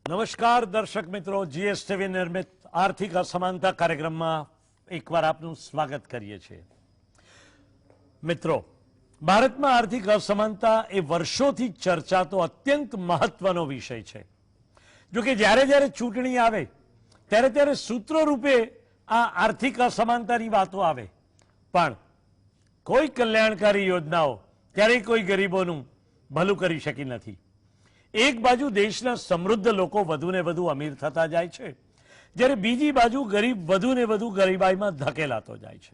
નમસ્કાર દર્શક મિત્રો, જીએસટીવી નિર્મિત આર્થિક અસમાનતા કાર્યક્રમમાં એકવાર આપનું સ્વાગત કરીએ છીએ। મિત્રો, ભારતમાં આર્થિક અસમાનતા એ વર્ષોથી ચર્ચાતો અત્યંત મહત્વનો વિષય છે। જો કે જ્યારે જ્યારે ચૂંટણી આવે ત્યારે ત્યારે સૂત્રો રૂપે આ આર્થિક અસમાનતાની વાતો આવે, પણ કોઈ કલ્યાણકારી યોજનાઓ ક્યારેય કોઈ ગરીબોનું ભલું કરી શકી નથી। એક બાજુ દેશના સમૃદ્ધ લોકો વધુને વધુ અમીર થતા જાય છે, જ્યારે બીજી બાજુ ગરીબ વધુને વધુ ગરીબાઈમાં ધકેલાતો જાય છે।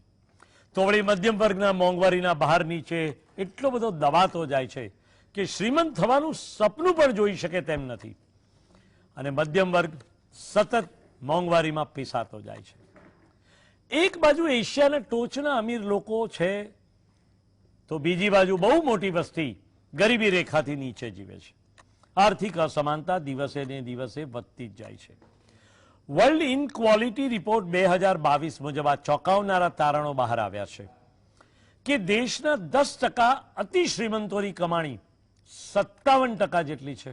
તો વળી મધ્યમ વર્ગના મોંઘવારીના બહાર નીચે એટલો બધો દબાતો જાય છે કે શ્રીમંત થવાનું સપનું પણ જોઈ શકે તેમ નથી, અને મધ્યમ વર્ગ સતત મોંઘવારીમાં પીસાતો જાય છે। એક બાજુ એશિયાના ટોચના અમીર લોકો છે, તો બીજી બાજુ બહુ મોટી વસ્તી ગરીબી રેખાથી નીચે જીવે છે। આર્થિક અસમાનતા દિવસે ને દિવસે વધતી જ જાય છે। વર્લ્ડ ઇનક્વોલિટી રિપોર્ટ 2022 મુજબ આ ચોંકાવનારા તારણો બહાર આવ્યા છે કે દેશના 10% અતિ શ્રીમંતોની કમાણી 57% જેટલી છે,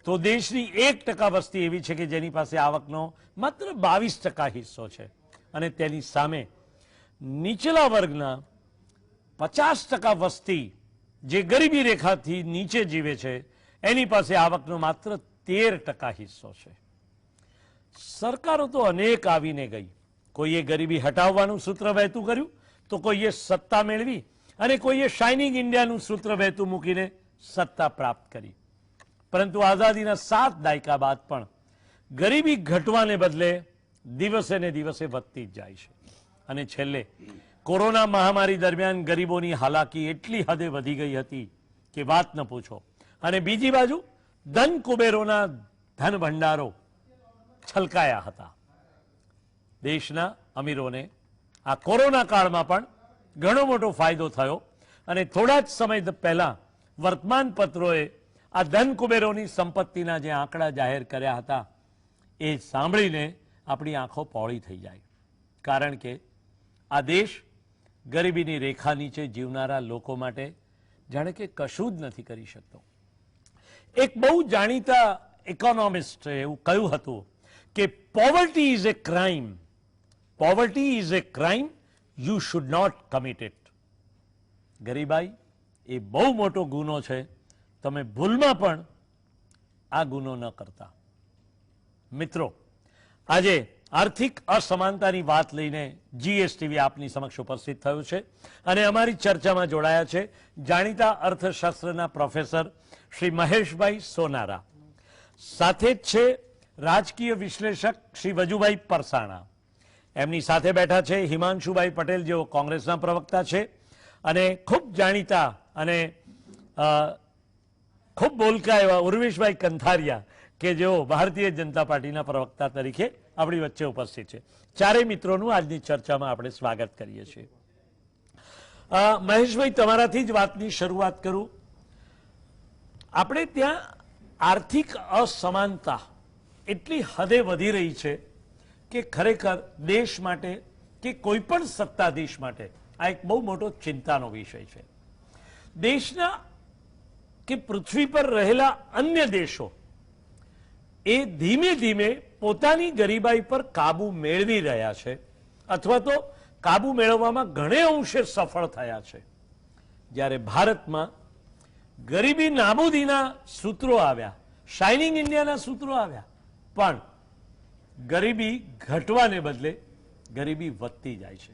તો દેશની 1% વસ્તી એવી છે કે જેની પાસે આવકનો માત્ર 22% હિસ્સો છે, અને તેની સામે નીચલા વર્ગના 50% વસ્તી જે ગરીબી રેખાથી નીચે જીવે છે એની પાસે આવકનો માત્ર 13% હિસ્સો છે। સરકારો તો અનેક આવીને ગઈ, કોઈએ ગરીબી હટાવવાનું સૂત્ર વહેતું કર્યું, તો કોઈએ સત્તા મેળવી, અને કોઈએ શાઇનિંગ ઇન્ડિયાનું સૂત્ર વહેતું મૂકીને સત્તા પ્રાપ્ત કરી, પરંતુ આઝાદીના 7 દાયકા બાદ પણ ગરીબી ઘટવાને બદલે દિવસે ને દિવસે વધતી જ જાય છે। અને છેલ્લે કોરોના મહામારી દરમિયાન ગરીબોની હાલાકી એટલી હદે વધી ગઈ હતી કે વાત ન પૂછો, અને બીજી બાજુ ધન કુબેરોના ધન ભંડારો છલકાયા હતા। દેશના અમીરોને આ કોરોના કાળમાં પણ ઘણો મોટો ફાયદો થયો, અને થોડા જ સમય પહેલા વર્તમાન પત્રોએ આ ધન કુબેરોની સંપત્તિના જે આંકડા જાહેર કર્યા હતા એ સાંભળીને આપણી આંખો પહોળી થઈ જાય, કારણ કે આ દેશ ગરીબીની રેખા નીચે જીવનારા લોકો માટે જાણે કે કશું જ નથી કરી શકતો। એક બહુ જાણીતા ઇકોનોમિસ્ટે એવું કહ્યું હતું કે poverty is a crime, poverty is a crime, you should not commit it. ગરીબાઈ એ બહુ મોટો ગુનો છે, તમે ભૂલમાં પણ આ ગુનો ન કરતા। મિત્રો, આજે આર્થિક અસમાનતાની વાત લઈને જીએસટીવી આપની સમક્ષ ઉપસ્થિત થયું છે, અને અમારી ચર્ચામાં જોડાયા છે જાણીતા અર્થશાસ્ત્રના પ્રોફેસર શ્રી મહેશભાઈ સોનારા, સાથે જ છે રાજકીય વિશ્લેષક શ્રી વજુભાઈ પરસાણા, એમની સાથે બેઠા છે હિમાંશુભાઈ પટેલ, જેઓ કોંગ્રેસના પ્રવક્તા છે, અને ખૂબ જાણીતા અને ખૂબ બોલકા એવા ઉર્વેશભાઈ કંથારિયા કે જેઓ ભારતીય જનતા પાર્ટીના પ્રવક્તા તરીકે આપણી વચ્ચે ઉપસ્થિત છે। ચારેય મિત્રોનું આજની ચર્ચામાં આપણે સ્વાગત કરીએ છીએ। મહેશભાઈ, તમારાથી જ વાતની શરૂઆત કરું। આપણે ત્યાં આર્થિક અસમાનતા એટલી હદે વધી રહી છે કે ખરેખર દેશ માટે કે કોઈ પણ સત્તાધીશ માટે આ એક બહુ મોટો ચિંતાનો વિષય છે। દેશના કે પૃથ્વી પર રહેલા અન્ય દેશો એ ધીમે ધીમે પોતાની ગરીબાઈ પર કાબુ મેળવી રહ્યા છે, અથવા તો કાબુ મેળવવામાં ઘણે અંશે સફળ થયા છે, જ્યારે ભારતમાં ગરીબી નાબૂદીના સૂત્રો આવ્યા, શાઇનિંગ ઇન્ડિયાના સૂત્રો આવ્યા, પણ ગરીબી ઘટવાને બદલે ગરીબી વધતી જાય છે।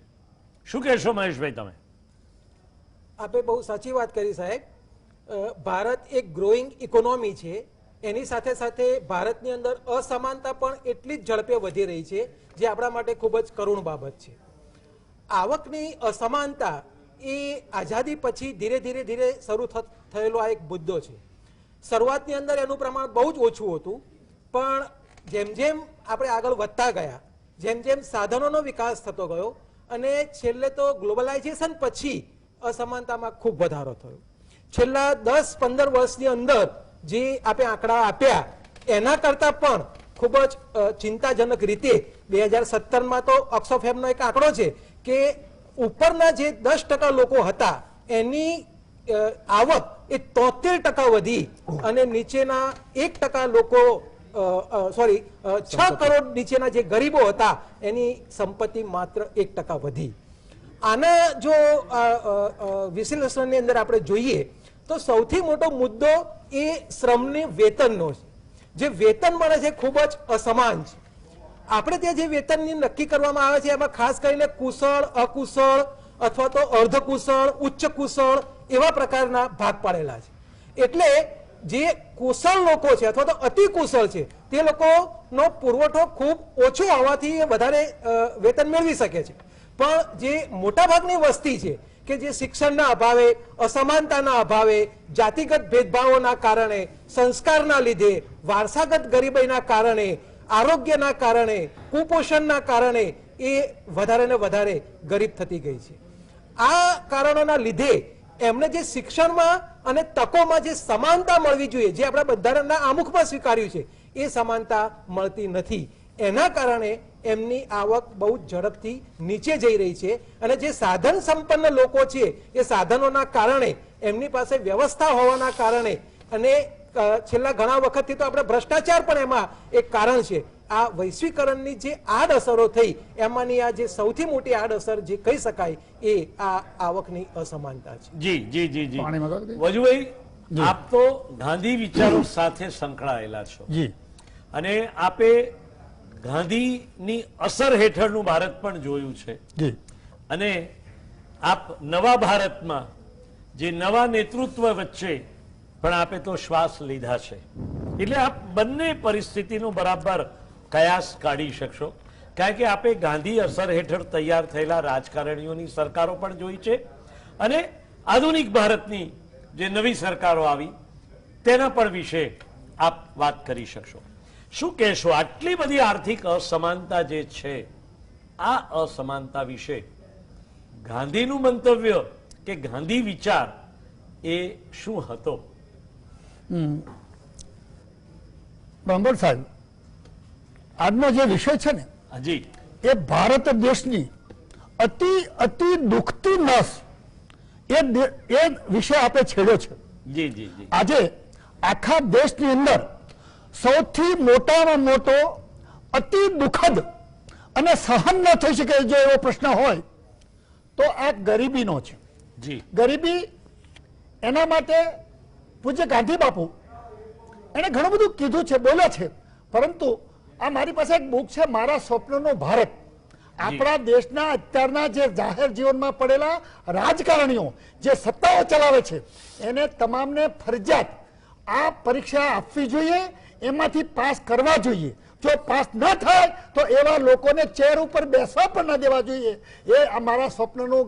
શું કહેશો મહેશભાઈ તમે? આપે બહુ સાચી વાત કરી સાહેબ। ભારત એક ગ્રોઈંગ ઇકોનોમી છે, એની સાથે સાથે ભારતની અંદર અસમાનતા પણ એટલી જ ઝડપે વધી રહી છે, જે આપણા માટે ખૂબ જ કરુણ બાબત છે। આવકની અસમાનતા એ આઝાદી પછી ધીરે ધીરે ધીરે શરૂ થયેલો આ એક મુદ્દો છે। શરૂઆતની અંદર એનું પ્રમાણ બહુ જ ઓછું હતું, પણ જેમ જેમ આપણે આગળ વધતા ગયા, જેમ જેમ સાધનોનો વિકાસ થતો ગયો, અને છેલ્લે તો ગ્લોબલાઇઝેશન પછી અસમાનતામાં ખૂબ વધારો થયો। છેલ્લા 10-15 વર્ષની અંદર જે આપણે આંકડા આપ્યા એના કરતાં પણ ખૂબ જ ચિંતાજનક રીતે 2017માં તો ઓક્સફેમનો એક આંકડો છે કે ઉપરના જે 10% લોકો હતા એની આવક એ 73% વધી, અને નીચેના 1% લોકો 6 કરોડ નીચેના જે ગરીબો હતા એની સંપત્તિ માત્ર 1% વધી. આના જો વિશ્લેષણની અંદર આપણે જોઈએ તો સૌથી મોટો મુદ્દો એ શ્રમની વેતનનો છે. જે વેતન મળે છે ખૂબ જ અસમાન છે. આપણે ત્યાં જે વેતનની નક્કી કરવામાં આવે છે એમાં ખાસ કરીને કુશળ, અકુશળ અથવા તો અર્ધકુશળ, ઉચ્ચ કુશળ એવા પ્રકારના ભાગ પાડેલા છે. એટલે જે કુશળ લોકો છે અથવા તો અતિ કુશળ છે તે લોકોનો પુરવઠો ખૂબ ઓછો હોવાથી એ વધારે વેતન મેળવી શકે છે. પણ જે મોટાભાગની વસ્તી છે કે જે શિક્ષણના અભાવે, અસમાનતાના અભાવે, જાતિગત ભેદભાવોના કારણે, સંસ્કારના લીધે, વારસાગત ગરીબીના કારણે, આરોગ્યના કારણે, કુપોષણના કારણે એ વધારે ને વધારે ગરીબ થતી ગઈ છે. આ કારણોના લીધે એમને જે શિક્ષણમાં અને તકોમાં જે સમાનતા મળવી જોઈએ, જે આપણા બંધારણના આમુખમાં સ્વીકાર્યું છે, એ સમાનતા મળતી નથી. એના કારણે એમની આવક બહુ ઝડપથી નીચે જઈ રહી છે. અને જે સાધન સંપન્ન લોકો છે એ સાધનોના કારણે, એમની પાસે વ્યવસ્થા હોવાના કારણે, અને છેલ્લા ઘણા વખતથી તો આપણે ભ્રષ્ટાચાર પણ એમાં એક કારણ છે. આ વૈશ્વિકરણની જે આડઅસરો થઈ એમાંની આ જે સૌથી મોટી આડઅસર જે કહી શકાય એ આ આવકની અસમાનતા છે. જી જી જી જી વજુભાઈ, આપ તો ગાંધી વિચારો સાથે સંકળાયેલા છો જી, અને આપે ગાંધીની અસર હેઠળનું ભારત પણ જોયું છે જી. અને આપ નવા ભારતમાં જે નવા નેતૃત્વ વચ્ચે પણ આપે તો શ્વાસ લીધા છે. એટલે આપ બંને પરિસ્થિતિનો બરાબર કયાસ કાઢી શકશો, કારણ કે આપે ગાંધી અસર હેઠળ તૈયાર થયેલા રાજકારણીઓની સરકારો પણ જોઈ છે અને આધુનિક ભારતની જે નવી સરકારો આવી તેના પણ વિશે આપ વાત કરી શકશો. શું કહેશો, આટલી બધી આર્થિક અસમાનતા જે છે, આ અસમાનતા વિશે ગાંધીનું મંતવ્ય કે ગાંધી વિચાર એ શું હતો? બ્રહ્મભટ્ટ સાહેબ, આજનો જે વિષય છે ને જી, એ ભારત દેશની અતિ અતિ દુખતી નસ એ વિષય આપણે છેડ્યો છે. જી જી જી. આજે આખા દેશની અંદર સૌથી મોટામાં મોટો અતિ દુઃખદ અને સહન ન થઈ શકે જો એવો પ્રશ્ન હોય તો આ ગરીબીનો છે. જી. ગરીબી, એના માટે પૂજ્ય ગાંધી બાપુ એને ઘણું બધું કીધું છે, બોલ્યા છે. પરંતુ આ મારી પાસે એક બુક છે, મારા સ્વપ્નનો ભારત. આપણા દેશના અત્યારના જે જાહેર જીવનમાં પડેલા રાજકારણીઓ જે સત્તાઓ ચલાવે છે એને તમામને ફરજિયાત આ પરીક્ષા આપવી જોઈએ, એમાંથી પાસ કરવા જોઈએ. જો પાસ ન થાય તો એવા લોકોને ચેર ઉપર બેસવા પણ ન દેવા જોઈએ. એ આ મારા સ્વપ્નનું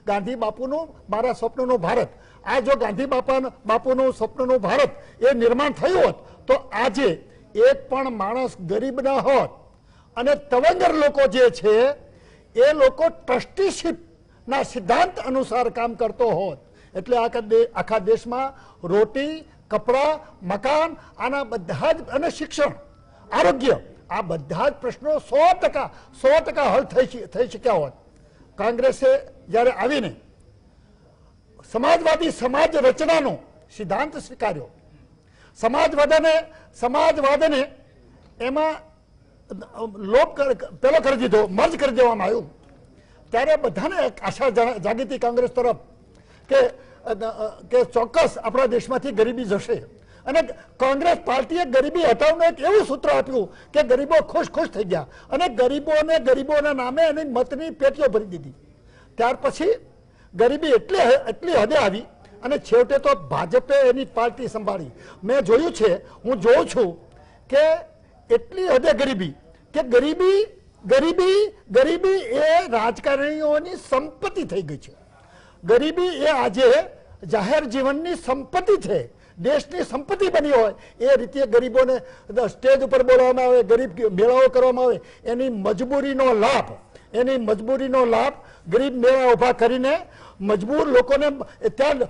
ગાંધી બાપુનું મારા સ્વપ્નનું ભારત. આ જો ગાંધી બાપુનું સ્વપ્નનું ભારત એ નિર્માણ થયું હોત તો આજે એક પણ માણસ ગરીબ ન હોત. અને તવંગર લોકો જે છે એ લોકો ટ્રસ્ટીશીપના સિદ્ધાંત અનુસાર કામ કરતો હોત. એટલે આખા દેશમાં રોટી, કપડા, મકાન, આના બધા જ, અને શિક્ષણ, આરોગ્ય, આ બધા જ પ્રશ્નો 100% હલ થઈ શક્યા હોત. કોંગ્રેસે જ્યારે આવીને સમાજવાદી સમાજ રચનાનો સિદ્ધાંત સ્વીકાર્યો, સમાજવાદને એમાં પેલો કરી દીધો, મર્જ કરી દેવામાં આવ્યું, ત્યારે બધાને એક આશા જાગી હતી કોંગ્રેસ તરફ કે ચોક્કસ આપણા દેશમાંથી ગરીબી જશે. અને કોંગ્રેસ પાર્ટીએ ગરીબી હટાવવાનું એક એવું સૂત્ર આપ્યું કે ગરીબો ખુશ થઈ ગયા અને ગરીબોના નામે એની મતની પેટીઓ ભરી દીધી. ત્યાર પછી ગરીબી એટલી હદે આવી અને છેવટે તો ભાજપે એની પાર્ટી સંભાળી. મેં જોયું છે, હું જોઉં છું કે એટલી હદે ગરીબી કે ગરીબી એ રાજકારણીઓની સંપત્તિ થઈ ગઈ છે. ગરીબી એ આજે જાહેર જીવનની સંપત્તિ છે, દેશની સંપત્તિ બની હોય એ રીતે ગરીબોને સ્ટેજ ઉપર બોલાવવામાં આવે, ગરીબ મેળાઓ કરવામાં આવે. એની મજબૂરીનો લાભ ગરીબ મેળા ઉભા કરીને મજબૂર લોકોને ત્યાં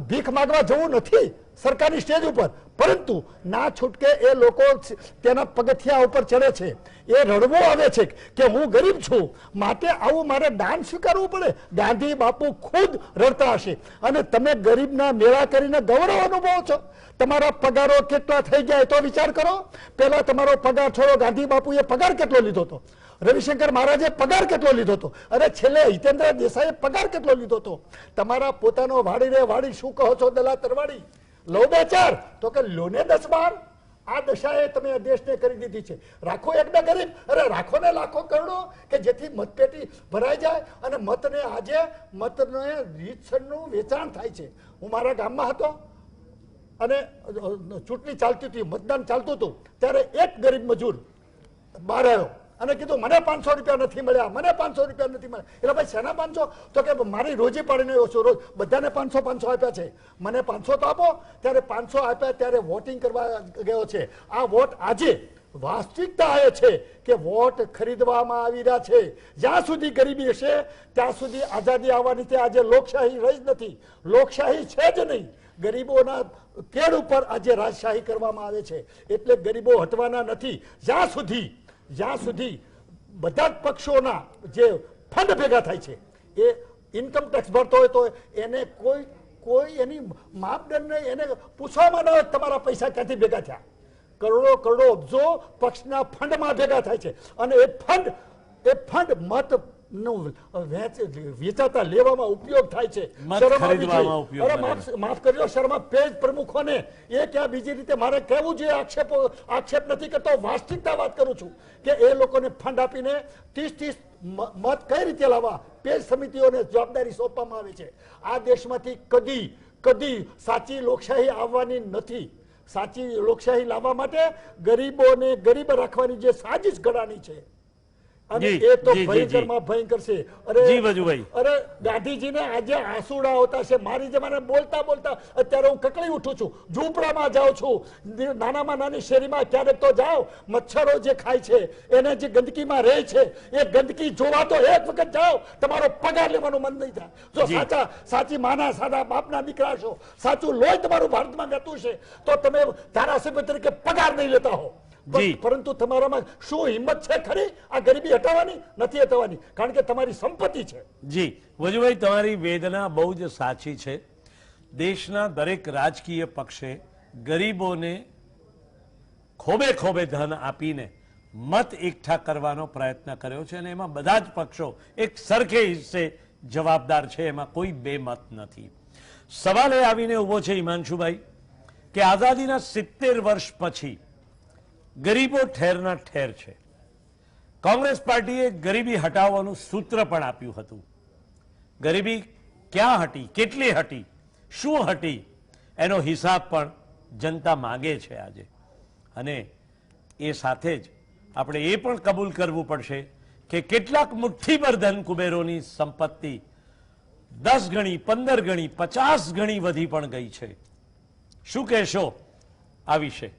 ભીખ માંગવા જવું નથી સરકારી સ્ટેજ ઉપર, પરંતુ ના છૂટકે એ લોકો તેના પગથિયા ઉપર ચડે છે, એ રડવો આવે છે કે હું ગરીબ છું માટે આવું મારે દાન સ્વીકારવું પડે. ગાંધી બાપુ ખુદ રડતા હશે અને તમે ગરીબના મેળા કરીને ગૌરવ અનુભવો છો. તમારા પગારો કેટલા થઈ ગયા એ તો વિચાર કરો. પહેલા તમારો પગાર છોડો, ગાંધી બાપુએ પગાર કેટલો લીધો હતો, રવિશંકર મહારાજે પગાર કેટલો લીધો હતો, અરે છેલ્લે હિતેન્દ્ર દેસાઈએ પગાર કેટલો લીધો હતો. તમારા પોતાનો વાડી રે વાડી શું કહો છો દલા તરવાડી, લો 2-4 તો કે લો ને 10-12. આ દશાએ તમે આ દેશને કરી દીધી છે. રાખો એક બે ગરીબ, અરે રાખો ને લાખો કરોડો કે જેથી મતપેટી ભરાઈ જાય અને મતને આજે મતને રીતસરનું વેચાણ થાય છે. હું મારા ગામમાં હતો અને ચૂંટણી ચાલતી હતી, મતદાન ચાલતું હતું, ત્યારે એક ગરીબ મજૂર બહાર આવ્યો અને કીધું મને 500 રૂપિયા નથી મળ્યા, મને 500 રૂપિયા નથી મળ્યા. એટલે ભાઈ શેના 500? તો કે મારી રોજી પાડીને આવ્યો છું, રોજ બધાને 500 આપ્યા છે, મને 500 તો આપો. ત્યારે 500 આપ્યા ત્યારે વોટિંગ કરવા ગયો છે. આ વોટ આજે વાસ્તવિકતા એ છે કે વોટ ખરીદવામાં આવી રહ્યા છે. જ્યાં સુધી ગરીબી હશે ત્યાં સુધી આઝાદી આવવાની છે. આજે લોકશાહી રહી જ નથી, લોકશાહી છે જ નહીં. ગરીબોના કેડ ઉપર આજે રાજશાહી કરવામાં આવે છે. એટલે ગરીબો હટવાના નથી જ્યાં સુધી બધા જ પક્ષોના જે ફંડ ભેગા થાય છે, એ ઇન્કમ ટેક્સ ભરતો હોય તો એને કોઈ એની માપદંડને એને પૂછવામાં ન હોય તમારા પૈસા ક્યાંથી ભેગા થયા. કરોડો અબજો પક્ષના ફંડમાં ભેગા થાય છે અને એ ફંડ મત વેચાતા લેવામાં ઉપયોગ થાય છે. માફ કરજો, શર્મા પેજ પ્રમુખોને એ ક્યાં બીજી રીતે મારે કહેવું જોઈએ, આક્ષેપ નથી કરતો, વાસ્તવિકતા વાત કરું છું કે એ લોકોને ફંડ આપીને 30 મત કઈ રીતે લાવવા પેજ સમિતિઓને જવાબદારી સોંપવામાં આવે છે. આ દેશમાંથી કદી સાચી લોકશાહી આવવાની નથી. સાચી લોકશાહી લાવવા માટે ગરીબોને ગરીબ રાખવાની જે સાજિશ ઘડાની છે અને એ તો ભયંકરમાં ભયંકર છે. અરે ગાંધીજીને આજે આંસુડા આવતા છે. મારી જમાને બોલતા અત્યારે હું કકળી ઉઠું છું, ઝૂંપડામાં જાઉં છું, નાનામાં નાની શેરીમાં ક્યારેક તો જાઓ, મચ્છરો જે ખાય છે એને જે ગંદકીમાં રહે છે એ ગંદકી જોવા તો એક વખત જાઓ, તમારો પગાર લેવાનું મન નહીં થાય. જો સાચી માના સાદા બાપના દીકરા છો, સાચું લોહી તમારું ભારતમાં વહેતું છે તો તમે ધારાસભ્ય તરીકે પગાર નહીં લેતા હો. પરંતુ તમારામાં શું હિંમત છે ખરી આ ગરીબી હટાવવાની? નથી હટાવવાની, કારણ કે તમારી સંપત્તિ છે. જી વજુભાઈ, તમારી વેદના બહુ જ સાચી છે. દેશના દરેક રાજકીય પક્ષે ગરીબોને ખોબે ધન આપીને મત એકઠા કરવાનો પ્રયત્ન કર્યો છે અને એમાં બધા જ પક્ષો એક સરખે હિસ્સે જવાબદાર છે, એમાં કોઈ બે મત નથી. સવાલ એ આવીને ઉભો છે હિમાંશુભાઈ કે આઝાદીના 70 વર્ષ પછી ગરીબો ઠેરના ઠેર છે. કોંગ્રેસ પાર્ટીએ ગરીબી હટાવવાનું સૂત્ર પણ આપ્યું હતું. ગરીબી ક્યાં હટી, કેટલી હટી, શું હટી, એનો હિસાબ પણ જનતા માંગે છે આજે. અને એ સાથે જ આપણે એ પણ કબૂલ કરવું પડશે કે કેટલાક મુઠ્ઠીભર ધન કુબેરોની સંપત્તિ 10 ગણી, 15 ગણી, 50 ગણી વધી પણ ગઈ છે. શું કહેશો આ વિશે?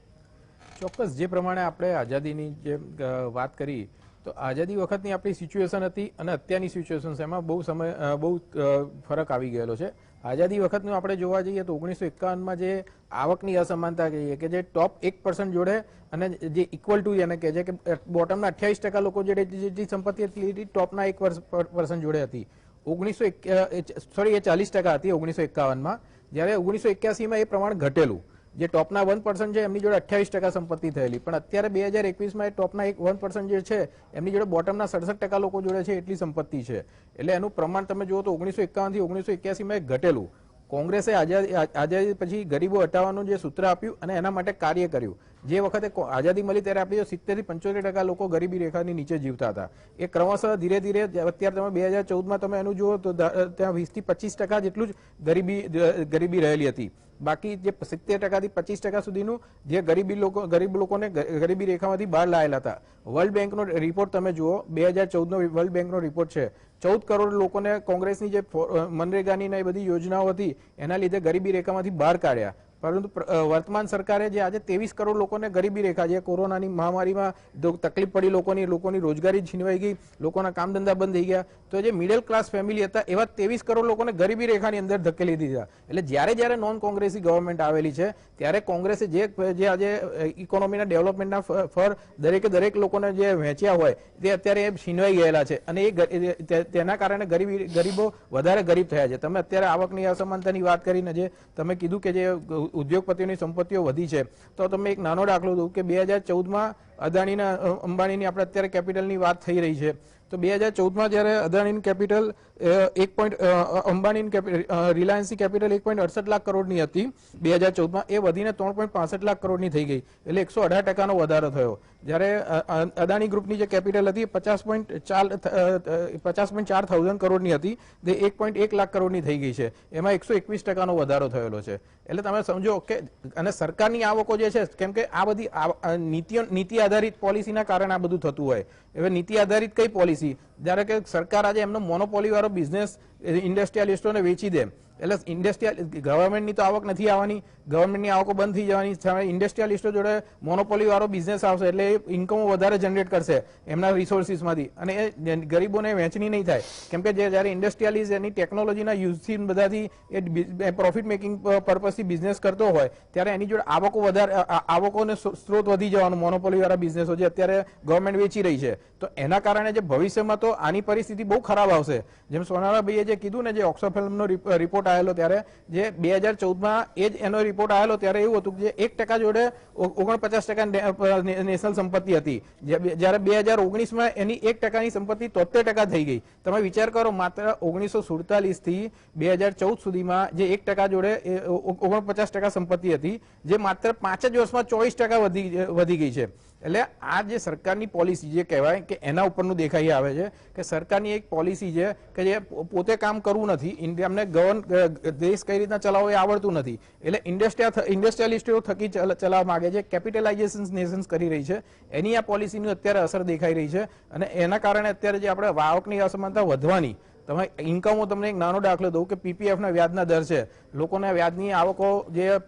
ચોક્કસ, જે પ્રમાણે આપણે આઝાદીની જે વાત કરી તો આઝાદી વખતની આપણી સિચ્યુએશન હતી અને અત્યારની સિચ્યુએશન છે એમાં બહુ ફરક આવી ગયેલો છે. આઝાદી વખતનું આપણે જોવા જઈએ તો 1951માં જે આવકની અસમાનતા કહીએ કે જે ટોપ 1% જોડે અને જે ઇક્વલ ટુ એને કહે છે કે બોટમના 28% લોકો જોડે જે સંપત્તિ હતી ટોપના 1% જોડે હતી. એ 40% હતી 1951માં, જ્યારે 1981માં એ પ્રમાણ ઘટેલું. જે ટોપના 1% છે એમની જોડે 28% સંપત્તિ થયેલી, પણ અત્યારે 2021માં એ ટોપના 1% જે છે એમની જોડે બોટમના 67% લોકો જોડે છે એટલી સંપત્તિ છે. એટલે એનું પ્રમાણ તમે જુઓ તો 1951 થી 1981માં ઘટેલું. કોંગ્રેસે આઝાદી પછી ગરીબો હટાવવાનું જે સૂત્ર આપ્યું અને એના માટે કાર્ય કર્યું. જે વખતે આઝાદી મળી ત્યારે આપણી 70 થી 75% લોકો ગરીબી રેખાની નીચે જીવતા હતા. એ ક્રમશઃ ધીરે ધીરે અત્યારે તમે 2014માં તમે એનું જુઓ તો ત્યાં 20 થી 25% જેટલું જ ગરીબી રહેલી હતી. બાકી જે 70% થી 25% સુધીનું જે ગરીબ લોકોને ગરીબી રેખામાંથી બહાર લાયેલા હતા. વર્લ્ડ બેંકનો રિપોર્ટ તમે જુઓ, 2014નો વર્લ્ડ બેંકનો રિપોર્ટ છે. 14 કરોડ લોકોને કોંગ્રેસની જે મનરેગાની એ બધી યોજનાઓ હતી એના લીધે ગરીબી રેખામાંથી બહાર કાઢ્યા. પરંતુ વર્તમાન સરકારે જે આજે 23 કરોડ લોકોને ગરીબી રેખા, જે કોરોનાની મહામારીમાં તકલીફ પડી, લોકોની રોજગારી છીનવાઈ ગઈ, લોકોના કામ ધંધા બંધ થઈ ગયા, તો જે મિડલ ક્લાસ ફેમિલી હતા એવા 23 કરોડ લોકોને ગરીબી રેખાની અંદર ધકેલી દીધા. એટલે જ્યારે નોન કોંગ્રેસી ગવર્મેન્ટ આવેલી છે ત્યારે કોંગ્રેસે જે આજે ઇકોનોમીના ડેવલપમેન્ટના ફર દરેક લોકોને જે વહેંચ્યા હોય તે અત્યારે છીનવાઈ ગયેલા છે અને તેના કારણે ગરીબો વધારે ગરીબ થયા છે. તમે અત્યારે આવકની અસમાનતાની વાત કરીને જે તમે કીધું કે જે ઉદ્યોગપતિઓની સંપત્તિઓ વધી છે, તો તમે એક નાનો દાખલો દઉં કે 2014માં અદાણીના અંબાણીની આપણે અત્યારે કેપિટલની વાત થઈ રહી છે, તો 2014માં જ્યારે અદાણીની કેપિટલ અંબાણીની રિલાયન્સની કેપિટલ 1.68 લાખ કરોડની હતી 2014માં, એ વધીને 3.65 લાખ કરોડની થઈ ગઈ, એટલે 118% વધારો થયો. જ્યારે અદાણી ગ્રુપની જે કેપિટલ હતી 50.4 કરોડની હતી, તે 1.1 લાખ કરોડની થઈ ગઈ છે, એમાં 121% વધારો થયેલો છે. એટલે તમે સમજો કે અને સરકારની આવકો જે છે, કેમ કે આ બધી નીતિ આધારિત પોલિસીના કારણે આ બધું થતું હોય. હવે નીતિ આધારિત કઈ પોલિસી? જ્યારે કે સરકાર આજે એમનો મોનોપોલી વાળો બિઝનેસ ઇન્ડસ્ટ્રીયાલિસ્ટોને વેચી દે, એટલે ગવર્મેન્ટની તો આવક નથી આવવાની, ગવર્મેન્ટની આવકો બંધ થઈ જવાની, ઇન્ડસ્ટ્રીયાલિસ્ટો જોડે મોનોપોલી વાળો બિઝનેસ આવશે, એટલે એ ઇન્કમો વધારે જનરેટ કરશે એમના રિસોર્સિસમાંથી, અને એ ગરીબોને વહેંચણી નહીં થાય. કેમ કે જ્યારે ઇન્ડસ્ટ્રીયાલિસ્ટ એની ટેકનોલોજીના યુઝથી બધાથી એ પ્રોફિટ મેકિંગ પર્પઝથી બિઝનેસ કરતો હોય ત્યારે એની જોડે આવકોને સ્ત્રોત વધી જવાનું મોનોપોલી વાળા બિઝનેસો જે અત્યારે ગવર્મેન્ટ વેચી રહી છે. તો એના કારણે જે ભવિષ્યમાં તો આની પરિસ્થિતિ બહુ ખરાબ આવશે. જેમ સોનારાભાઈએ જે કીધું ને, જે ઓક્સફેમનો રિપોર્ટ આવેલો ત્યારે, જે 2014માં એ જ એનો રિપોર્ટ આવેલો ત્યારે એવું હતું કે જે 1% જોડે 49% નેશનલ સંપત્તિ હતી, જ્યારે 2019માં એની 1%ની સંપત્તિ 73% થઈ ગઈ. તમે વિચાર કરો, માત્ર 1947 થી 2014 સુધીમાં જે 1% જોડે 49% સંપત્તિ હતી, જે માત્ર 5 જ વર્ષમાં 24% વધી ગઈ છે. એટલે આ જે સરકારની પોલિસી જે કહેવાય કે એના ઉપરનું દેખાઈ આવે છે કે સરકારની એક પોલિસી છે કે જે પોતે કામ કરવું નથી, એમને દેશ કઈ રીતના ચલાવવો એ આવડતું નથી, એટલે ઇન્ડસ્ટ્રીયાલિસ્ટો થકી ચલાવવા માંગે છે, કેપિટલાઇઝેશન નેશન્સ કરી રહી છે, એની આ પોલિસીની અત્યારે અસર દેખાઈ રહી છે. અને એના કારણે અત્યારે જે આપણે આવકની અસમાનતા વધવાની, તમે ઇન્કમો, તમને એક નાનો દાખલો દઉં કે પીપીએફના વ્યાજના દર છે, લોકોના વ્યાજની આવકો જે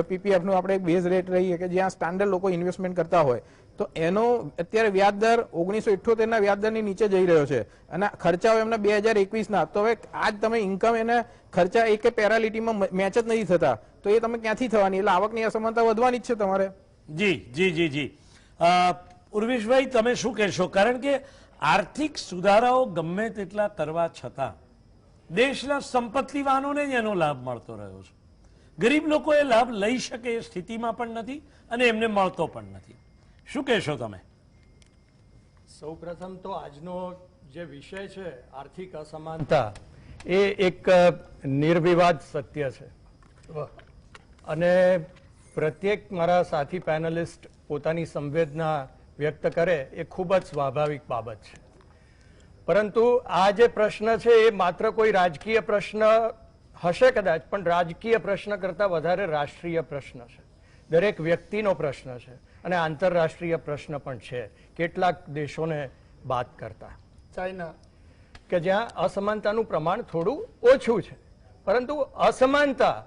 પીપીએફનો આપણે એક બેઝ રેટ રહીએ કે જ્યાં સ્ટાન્ડર્ડ લોકો ઇન્વેસ્ટમેન્ટ કરતા હોય, તો એનો અત્યારે વ્યાજ દર 1978ના વ્યાજ દરની નીચે જઈ રહ્યો છે, અને ખર્ચાઓ એમના 2021ના. તો હવે આજ તમે ઇન્કમ એને ખર્ચા એક પેરાલિટીમાં મેચ જ નથી થતા, તો એ તમે ક્યાંથી થવાની? એટલે આવકની અસમાનતા વધવાની જ છે તમારે. જી ઉર્વેશભાઈ, તમે શું કહેશો? કારણ કે આર્થિક સુધારાઓ ગમે તેટલા કરવા છતાં દેશના સંપત્તિવાનોને જ એનો લાભ મળતો રહ્યો છે. ગરીબ લોકો એ લાભ લઈ શકે એ સ્થિતિમાં પણ નથી અને એમને મળતો પણ નથી. શું કહેશો તમે? સૌ પ્રથમ તો આજનો જે વિષય છે આર્થિક અસમાનતા, એ એક નિર્વિવાદ સત્ય છે, અને પ્રત્યેક મારા સાથી પેનલિસ્ટ પોતાની સંવેદના વ્યક્ત કરે એ ખૂબ જ સ્વાભાવિક બાબત છે. પરંતુ આ જે પ્રશ્ન છે એ માત્ર કોઈ રાજકીય પ્રશ્ન હશે કદાચ, પણ રાજકીય પ્રશ્ન કરતાં વધારે રાષ્ટ્રીય પ્રશ્ન છે, દરેક વ્યક્તિનો પ્રશ્ન છે, અને આંતરરાષ્ટ્રીય પ્રશ્ન પણ છે કેટલાક દેશોને બાદ કરતા. ચાઇના, કે જ્યાં અસમાનતાનું પ્રમાણ થોડું ઓછું છે, પરંતુ અસમાનતા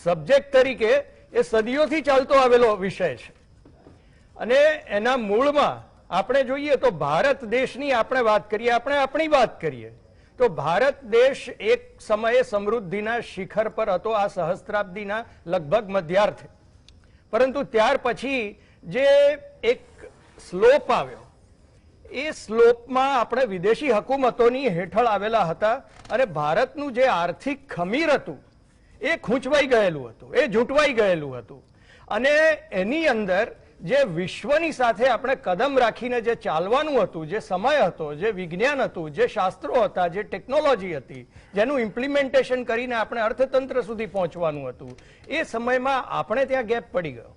સબ્જેક્ટ તરીકે એ સદીઓથી ચાલતો આવેલો વિષય છે. અને એના મૂળમાં આપણે જોઈએ તો ભારત દેશની આપણે વાત કરીએ, આપણે આપણી વાત કરીએ તો ભારત દેશ એક સમયે સમૃદ્ધિના શિખર પર હતો આ સહસ્ત્રાબ્દીના લગભગ મધ્યાર્થે, પરંતુ ત્યાર પછી જે એક સ્લોપ આવ્યો, એ સ્લોપમાં આપણે વિદેશી હકુમતોની હેઠળ આવેલા હતા, અને ભારતનું જે આર્થિક ખમીર હતું એ ખૂંચવાઈ ગયેલું હતું, એ ઝૂંટવાઈ ગયેલું હતું, અને એની અંદર જે વિશ્વની સાથે આપણે કદમ રાખીને જે ચાલવાનું હતું, જે સમય હતો, જે વિજ્ઞાન હતું, જે શાસ્ત્રો હતા, જે ટેકનોલોજી હતી, જેનું ઇમ્પ્લિમેન્ટેશન કરીને આપણે અર્થતંત્ર સુધી પહોંચવાનું હતું, એ સમયમાં આપણે ત્યાં ગેપ પડી ગયો.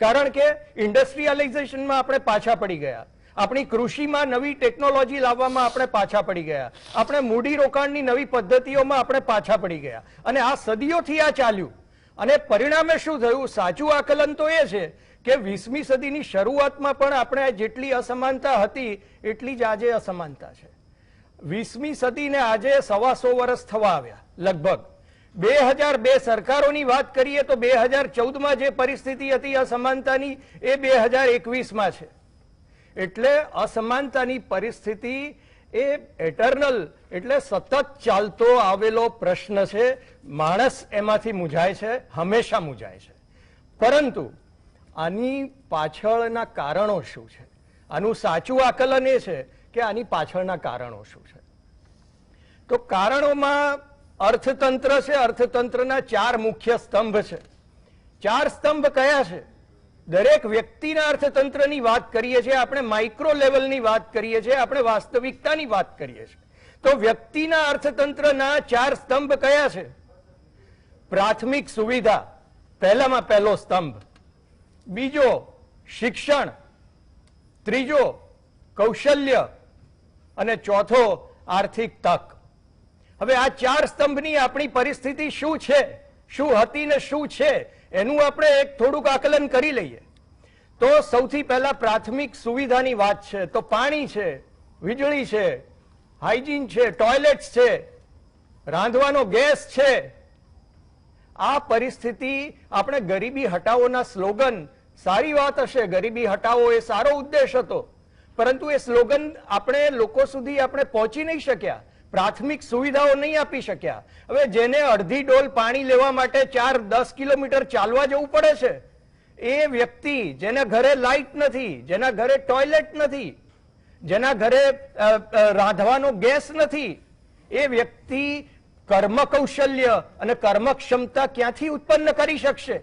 કારણ કે ઇન્ડસ્ટ્રીયલાઇઝેશનમાં આપણે પાછા પડી ગયા, આપણી કૃષિમાં નવી ટેકનોલોજી લાવવામાં આપણે પાછા પડી ગયા, આપણે મૂડીરોકાણની નવી પદ્ધતિઓમાં આપણે પાછા પડી ગયા, અને આ સદીઓથી આ ચાલ્યું. અને પરિણામે શું થયું? સાચું આકલન તો એ છે કે 20મી સદીની શરૂઆતમાં પણ આપણે જેટલી અસમાનતા હતી એટલી જ આજે અસમાનતા છે. 20મી સદીને આજે 125 વર્ષ થવા આવ્યા લગભગ, 2002 સરકારોની વાત કરીએ તો 2014માં જે પરિસ્થિતિ હતી અસમાનતાની એ 2021માં છે. એટલે અસમાનતાની પરિસ્થિતિ એ એટર્નલ એટલે સતત ચાલતો આવેલો પ્રશ્ન છે. માણસ એમાંથી મૂંઝાય છે, હંમેશા મૂંઝાય છે. પરંતુ આની પાછળના કારણો શું છે? આનું સાચું આકલન એ છે કે આની પાછળના કારણો શું છે. તો કારણોમાં અર્થતંત્ર છે. અર્થતંત્રના 4 મુખ્ય સ્તંભ છે. 4 સ્તંભ કયા છે? દરેક વ્યક્તિના અર્થતંત્રની વાત કરીએ છીએ આપણે, માઇક્રો લેવલની વાત કરીએ છીએ આપણે, વાસ્તવિકતાની વાત કરીએ છીએ. તો વ્યક્તિના અર્થતંત્રના 4 સ્તંભ કયા છે? પ્રાથમિક સુવિધા પહેલામાં પહેલો સ્તંભ, બીજો શિક્ષણ, ત્રીજો કૌશલ્ય અને ચોથો આર્થિક તક. હવે આ 4 સ્તંભની આપણી પરિસ્થિતિ શું છે, શું હતી ને શું છે, એનું આપણે એક થોડુંક આકલન કરી લઈએ. તો સૌથી પહેલા પ્રાથમિક સુવિધાની વાત છે. તો પાણી છે, વીજળી છે, હાઇજીન છે, ટોયલેટ્સ છે, રાંધવાનો ગેસ છે. આ પરિસ્થિતિ આપણે ગરીબી હટાવોના સ્લોગન, સારી વાત હશે, ગરીબી હટાવો એ સારો ઉદ્દેશ હતો, પરંતુ એ સ્લોગન આપણે લોકો સુધી આપણે પહોંચી નહીં શક્યા, પ્રાથમિક સુવિધાઓ નહીં આપી શક્યા. હવે જેને અડધી ડોલ પાણી લેવા માટે 4-10 કિલોમીટર ચાલવા જવું પડે છે, એ વ્યક્તિ જેના ઘરે લાઇટ નથી, જેના ઘરે ટોયલેટ નથી, જેના ઘરે રાંધવાનો ગેસ નથી, એ વ્યક્તિ કર્મ કૌશલ્ય અને કર્મક્ષમતા ક્યાંથી ઉત્પન્ન કરી શકશે?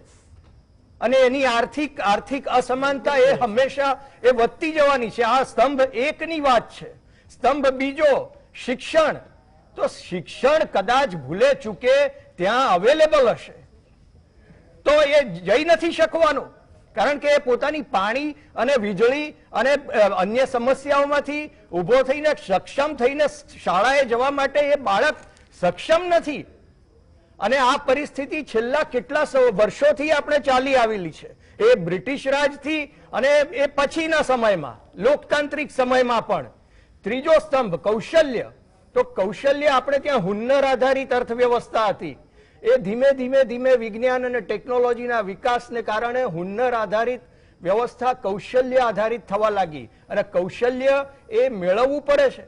અને એની આર્થિક અસમાનતા એ હંમેશા એ વધતી જવાની છે. આ સ્તંભ 1ની વાત છે. સ્તંભ બીજો શિક્ષણ. તો શિક્ષણ કદાચ ભૂલે ચૂકે ત્યાં અવેલેબલ હશે તો એ જઈ નથી શકવાનું, કારણ કે એ પોતાની પાણી અને વીજળી અને અન્ય સમસ્યાઓમાંથી ઉભો થઈને સક્ષમ થઈને શાળાએ જવા માટે એ બાળક સક્ષમ નથી. અને આ પરિસ્થિતિ છેલ્લા કેટલા વર્ષોથી આપણે ચાલી આવેલી છે. એ બ્રિટિશ રાજથી અને એ પછીના સમયમાં લોકતાંત્રિક સમયમાં પણ. ત્રીજો સ્તંભ કૌશલ્ય. તો કૌશલ્ય આપણે ત્યાં હુન્નર આધારિત અર્થવ્યવસ્થા હતી. એ ધીમે ધીમે વિજ્ઞાન અને ટેકનોલોજીના વિકાસને કારણે હુન્નર આધારિત વ્યવસ્થા કૌશલ્ય આધારિત થવા લાગી. અને કૌશલ્ય એ મેળવવું પડે છે,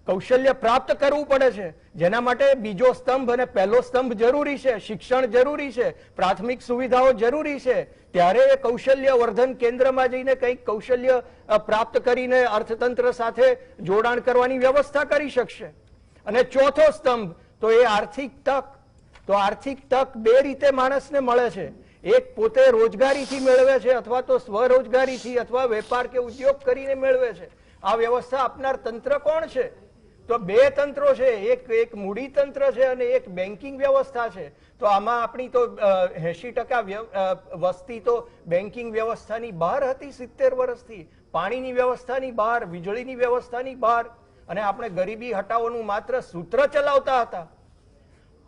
કૌશલ્ય પ્રાપ્ત કરવું પડે છે, જેના માટે બીજો સ્તંભ અને પહેલો સ્તંભ જરૂરી છે. શિક્ષણ જરૂરી છે, પ્રાથમિક સુવિધાઓ જરૂરી છે. ત્યારે એ કૌશલ્ય વર્ધન કેન્દ્રમાં જઈને કંઈક કૌશલ્ય પ્રાપ્ત કરીને અર્થતંત્ર સાથે જોડાણ કરવાની વ્યવસ્થા કરી શકશે. અને ચોથો સ્તંભ તો એ આર્થિક તક. તો આર્થિક તક 2 રીતે માણસને મળે છે. એક પોતે રોજગારીથી મેળવે છે, અથવા તો સ્વરોજગારીથી અથવા વેપાર કે ઉદ્યોગ કરીને મેળવે છે. આ વ્યવસ્થા આપનાર તંત્ર કોણ છે? તો 2 તંત્રો છે. એક મૂડી તંત્ર છે અને એક બેન્કિંગ વ્યવસ્થા છે. તો આમાં આપણી તો 80% વસ્તી તો બેન્કિંગ વ્યવસ્થાની બહાર હતી 70 વર્ષથી, પાણીની વ્યવસ્થાની બહાર, વીજળીની વ્યવસ્થાની બહાર, અને આપણે ગરીબી હટાવોનું માત્ર સૂત્ર ચલાવતા હતા.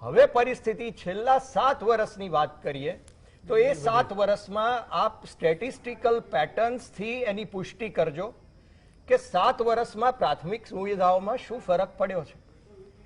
હવે પરિસ્થિતિ છેલ્લા 7 વર્ષની વાત કરીએ તો એ 7 વર્ષમાં આપ સ્ટેટિસ્ટિકલ પેટર્ન્સથી એની પુષ્ટિ કરજો કે 7 વર્ષમાં પ્રાથમિક સુવિધાઓમાં શું ફરક પડ્યો છે.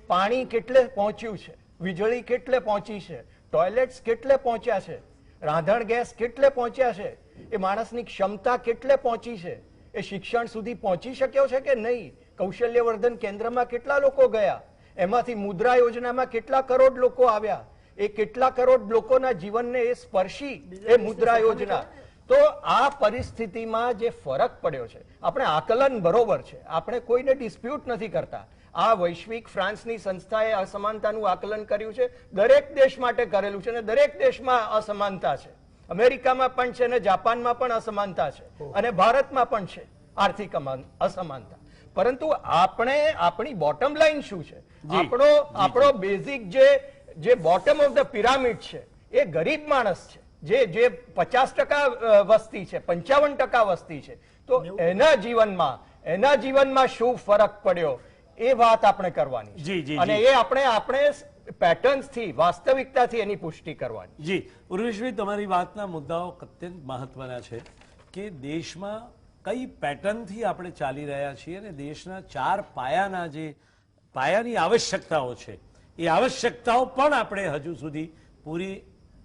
પાણી કેટલે પહોંચ્યું છે, વીજળી કેટલે પહોંચી છે, ટોયલેટ્સ કેટલે પહોંચ્યા છે, રાંધણ ગેસ કેટલે પહોંચ્યા છે, એ માણસની ક્ષમતા કેટલે પહોંચી છે, એ શિક્ષણ સુધી પહોંચી શક્યો છે કે નહીં, કૌશલ્યવર્ધન કેન્દ્રમાં કેટલા લોકો ગયા, એમાંથી મુદ્રા યોજનામાં કેટલા કરોડ લોકો આવ્યા, એ કેટલા કરોડ લોકોના જીવનને એ સ્પર્શી એ મુદ્રા યોજના. તો આ પરિસ્થિતિમાં જે ફરક પડ્યો છે, આપણે આકલન બરોબર છે, આપણે કોઈને ડિસ્પ્યુટ નથી કરતા. આ વૈશ્વિક ફ્રાન્સની સંસ્થાએ અસમાનતાનું આકલન કર્યું છે, દરેક દેશ માટે કરેલું છે, અને દરેક દેશમાં અસમાનતા છે. અમેરિકામાં પણ છે અને જાપાનમાં પણ અસમાનતા છે, અને ભારતમાં પણ છે આર્થિક અસમાનતા. પરંતુ આપણે આપણી બોટમ લાઈન શું છે? આપણો બેઝિક જે બોટમ ઓફ ધ પિરામિડ છે એ ગરીબ માણસ છે, જે 50% વસ્તી છે, 55% વસ્તી છે. તો એના જીવનમાં શું ફરક પડ્યો એ વાત આપણે કરવાની છે, અને એ આપણે પેટર્ન્સથી, વાસ્તવિકતાથી એની પુષ્ટિ કરવાની. જી ઉર્વેશભાઈ, તમારી વાતના મુદ્દાઓ અત્યંત મહત્વના છે કે દેશમાં કઈ પેટર્નથી આપણે ચાલી રહ્યા છીએ અને દેશના 4 પાયાની આવશ્યકતાઓ છે એ આવશ્યકતાઓ પણ આપણે હજુ સુધી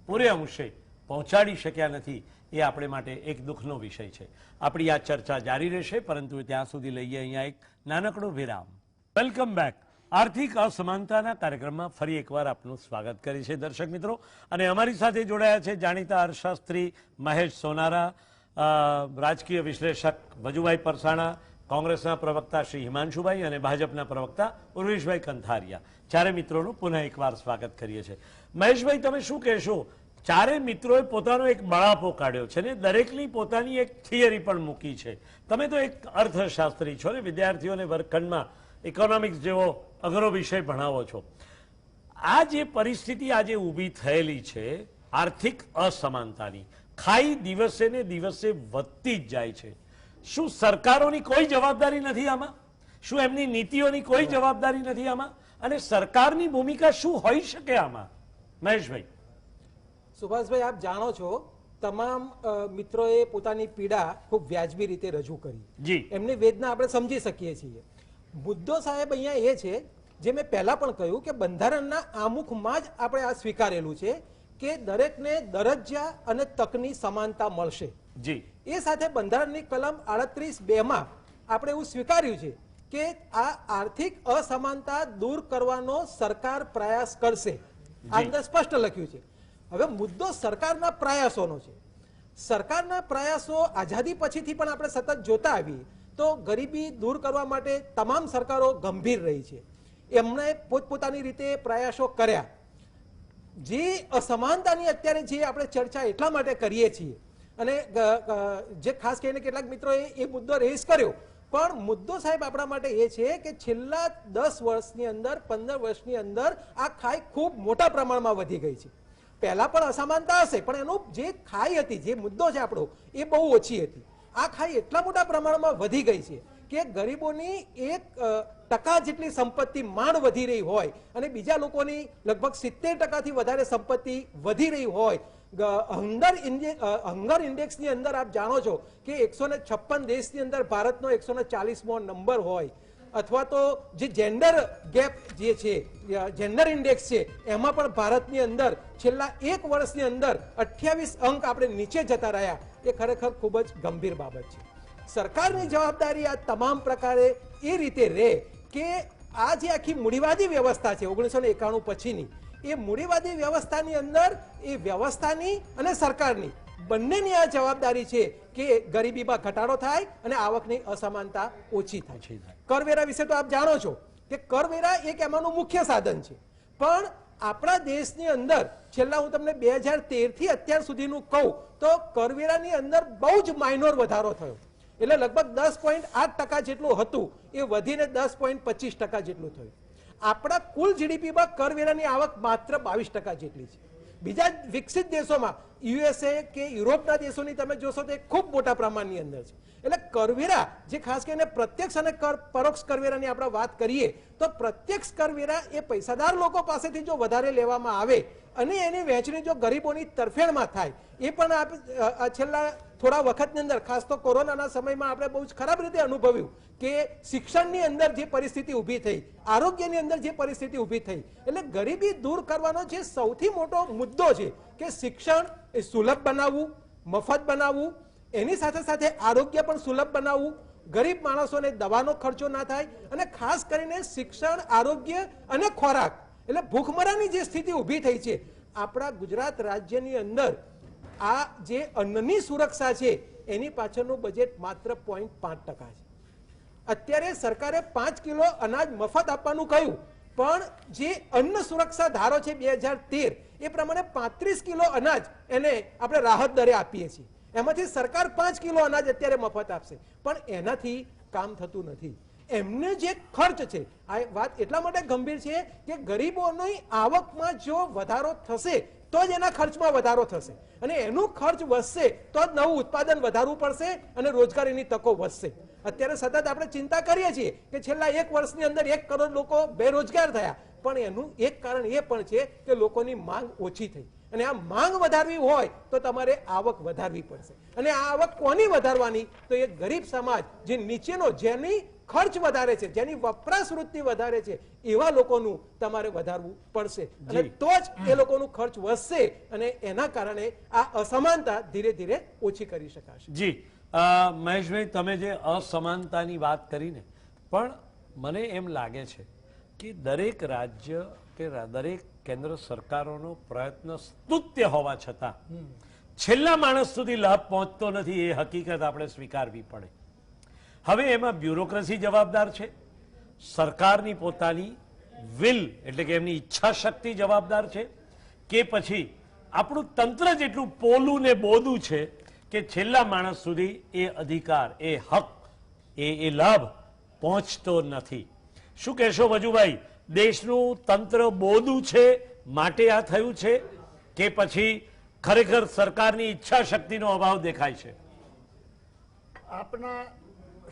પૂરે અંશે પહોંચાડી શક્યા નથી. એ આપણે માટે એક દુઃખનો વિષય છે. આપણી આ ચર્ચા જારી રહેશે, પરંતુ ત્યાં સુધી લઈએ અહીંયા એક નાનકડો વિરામ. Welcome back. આર્થિક અસમાનતાના કાર્યક્રમમાં ફરી એકવાર આપનું સ્વાગત કરે છે દર્શક મિત્રો. અને અમારી સાથે જોડાયા છે જાણીતા અર્થશાસ્ત્રી મહેશ સોનારા, રાજકીય વિશ્લેષક વજુભાઈ પરસાણા, કોંગ્રેસના પ્રવક્તા શ્રી હિમાંશુભાઈ અને ભાજપના પ્રવક્તા ઉર્વેશભાઈ કંથારિયા. ચારે મિત્રોનું પુનઃ એકવાર સ્વાગત કરીએ છીએ. મહેશભાઈ, તમે શું કહેશો? ચારે મિત્રોએ પોતાનો એક બળાપો કાઢ્યો છે ને દરેકની પોતાની એક થિયરી પણ મૂકી છે. તમે તો એક અર્થશાસ્ત્રી છો ને, વિદ્યાર્થીઓને વર્ગખંડમાં ઇકોનોમિક્સ જેવો અઘરો વિષય ભણાવો છો. આ જે પરિસ્થિતિ આજે ઊભી થયેલી છે આર્થિક અસમાનતાની, ખાઈ દિવસે ને દિવસે વધતી જ જાય છે. શું સરકારોની કોઈ જવાબદારી નથી આમાં? શું એમની નીતિઓની કોઈ જવાબદારી નથી આમાં? અને સરકારની ભૂમિકા શું હોઈ શકે આમાં? મહેશભાઈ. સુભાષભાઈ, આપ જાણો છો તમામ મિત્રોએ પોતાની પીડા ખૂબ વ્યાજબી રીતે રજૂ કરી. જી. એમની વેદના આપણે સમજી શકીએ છીએ. મુદ્દો સાહેબ અહીંયા એ છે, જે મેં પહેલા પણ કહ્યું કે બંધારણના આમુખમાં જ આપણે આ સ્વીકારેલું છે કે દરેકને દરજ્જા અને તકની સમાનતા મળશે. જી. એ સાથે બંધારણની કલમ 38(2) આપણે એવું સ્વીકાર્યું છે કે આ આર્થિક અસમાનતા દૂર કરવાનો સરકાર પ્રયાસ કરશે. આ અંદર સ્પષ્ટ લખ્યું છે. હવે મુદ્દો સરકારના પ્રયાસોનો છે. સરકારના પ્રયાસો આઝાદી પછીથી પણ આપણે સતત જોતા આવીએ તો ગરીબી દૂર કરવા માટે તમામ સરકારો ગંભીર રહી છે. એમણે પોતપોતાની રીતે પ્રયાસો કર્યા. જે અસમાનતાની અત્યારે જે આપણે ચર્ચા એટલા માટે કરીએ છીએ, અને જે ખાસ કરીને કેટલાક મિત્રોએ એ મુદ્દો રેઝ કર્યો, પણ મુદ્દો સાહેબ આપણા માટે એ છે કે છેલ્લા 10 વર્ષની અંદર 15 વર્ષની અંદર આ ખાઈ ખૂબ મોટા પ્રમાણમાં વધી ગઈ છે. પહેલા પણ અસમાનતા હશે, પણ એનું જે ખાઈ હતી, જે મુદ્દો છે આપણો, એ બહુ ઓછી હતી. આ ખાઈ એટલા મોટા પ્રમાણમાં વધી ગઈ છે કે ગરીબોની 1% જેટલી સંપત્તિ માંડ વધી રહી હોય અને બીજા લોકોની લગભગ 70%થી વધારે સંપત્તિ વધી રહી હોય. હંગર ઇન્ડેક્સની અંદર આપ જાણો છો કે 156 દેશની અંદર ભારતનો 140મો નંબર હોય, અથવા તો જે જેન્ડર ગેપ જે છે, જેન્ડર ઇન્ડેક્સ છે, એમાં પણ ભારતની અંદર છેલ્લા 1 વર્ષની અંદર 28 અંક આપણે નીચે જતા રહ્યા. એ ખરેખર ખૂબ જ ગંભીર બાબત છે. સરકારની જવાબદારી આ તમામ પ્રકારે એ રીતે રહે કે આ જે આખી મૂડીવાદી વ્યવસ્થા છે 1991 પછીની, એ મૂડીવાદી વ્યવસ્થાની અંદર એ વ્યવસ્થાની અને સરકારની બંનેની આ જવાબદારી છે કે ગરીબીમાં ઘટાડો થાય અને આવકની અસમાનતા ઓછી થાય. કરવેરા વિશે તો આપ જાણો છો કે કરવેરા એક એમાંનું મુખ્ય સાધન છે, પણ આપણા દેશની અંદર છેલ્લા હું તમને 2013 થી અત્યાર સુધીનું કહું તો કરવેરાની અંદર બહુ જ માઇનોર વધારો થયો. એટલે લગભગ 10.8% જેટલું હતું એ વધીને 10.25% જેટલું થયું. આપણા કુલ જીડીપીમાં કરવેરાની આવક માત્ર 22% જેટલી છે. બીજા વિકસિત દેશોમાં યુએસએ કે યુરોપના દેશોની તમે જોશો તો ખૂબ મોટા પ્રમાણની અંદર છે. એટલે કરવેરા જે ખાસ કરીને પ્રત્યક્ષ અને પરોક્ષ કરવેરાની આપણે વાત કરીએ તો પ્રત્યક્ષ કરવેરા એ પૈસાદાર લોકો પાસેથી જો વધારે લેવામાં આવે અને એની વહેંચણી જો ગરીબોની તરફેણમાં થાય, એ પણ છેલ્લા થોડા વખતની અંદર ખાસ તો કોરોનાના સમયમાં આપણે બહુ જ ખરાબ રીતે અનુભવ્યું કે શિક્ષણની અંદર જે પરિસ્થિતિ ઊભી થઈ, આરોગ્યની અંદર જે પરિસ્થિતિ ઊભી થઈ. એટલે ગરીબી દૂર કરવાનો જે સૌથી મોટો મુદ્દો છે કે શિક્ષણ એ સુલભ બનાવવું, મફત બનાવવું, એની સાથે સાથે આરોગ્ય પણ સુલભ બનાવવું, ગરીબ માણસોને દવાનો ખર્ચો ના થાય, અને ખાસ કરીને શિક્ષણ, આરોગ્ય અને ખોરાક, એટલે ભૂખમરાની જે સ્થિતિ ઊભી થઈ છે આપણા ગુજરાત રાજ્યની અંદર, આ જે અન્નની સુરક્ષા છે એની પાછળનું બજેટ માત્ર 0.5% છે. અત્યારે સરકારે 5 કિલો અનાજ મફત આપવાનું કહ્યું, પણ જે અન્ન સુરક્ષા ધારો છે 2013 એ પ્રમાણે 35 કિલો અનાજ એને આપણે રાહત દરે આપીએ છીએ. એમાંથી સરકાર 5 કિલો અનાજ અત્યારે મફત આપશે, પણ એનાથી કામ થતું નથી. એમને જે ખર્ચ છે, આ વાત એટલા માટે ગંભીર છે કે ગરીબોની આવકમાં જો વધારો થશે તો જ એના ખર્ચમાં વધારો થશે, અને એનું ખર્ચ વધશે તો જ નવું ઉત્પાદન વધારવું પડશે અને રોજગારીની તકો વધશે. અત્યારે સતત આપણે ચિંતા કરીએ છીએ કે છેલ્લા 1 વર્ષની અંદર 1 કરોડ લોકો બેરોજગાર થયા, પણ એનું એક કારણ એ પણ છે કે લોકોની માંગ ઓછી થઈ, અને આ માંગ વધારવી હોય તો તમારે આવક વધારવી પડશે. અને આ આવક કોની વધારવાની? તો એ ગરીબ સમાજ જે નીચેનો, જેની ખર્ચ વધારે છે, જેની વપરાશ વૃત્તિ વધારે છે, એવા લોકોનું તમારે વધારવું પડશે અને તો જ એ લોકોનું ખર્ચ વધશે અને એના કારણે આ અસમાનતા ધીરે ધીરે ઓછી કરી શકાશે. જી મહેશભાઈ, તમે જે અસમાનતાની વાત કરીને, પણ મને એમ લાગે છે કે દરેક રાજ્ય કે દરેક કેન્દ્ર સરકારોનો પ્રયત્ન સ્તુત્ય હોવા છતાં છેલ્લા માણસ સુધી લાભ પહોંચતો નથી, એ હકીકત આપણે સ્વીકારવી પડે. હવે એમાં બ્યુરોક્રેસી જવાબદાર છે, સરકારની પોતાની વિલ એટલે કે એમની ઈચ્છા શક્તિ જવાબદાર છે, કે પછી આપણું તંત્ર જેટલું પોલું ને બોદું છે કે છેલ્લા માણસ સુધી એ અધિકાર, એ હક, એ લાભ પહોંચતો નથી. શું કહેશો વજુભાઈ, દેશનું તંત્ર બોદું છે માટે આ થયું છે કે પછી ખરેખર સરકારની ઈચ્છા શક્તિનો અભાવ દેખાય છે? આપના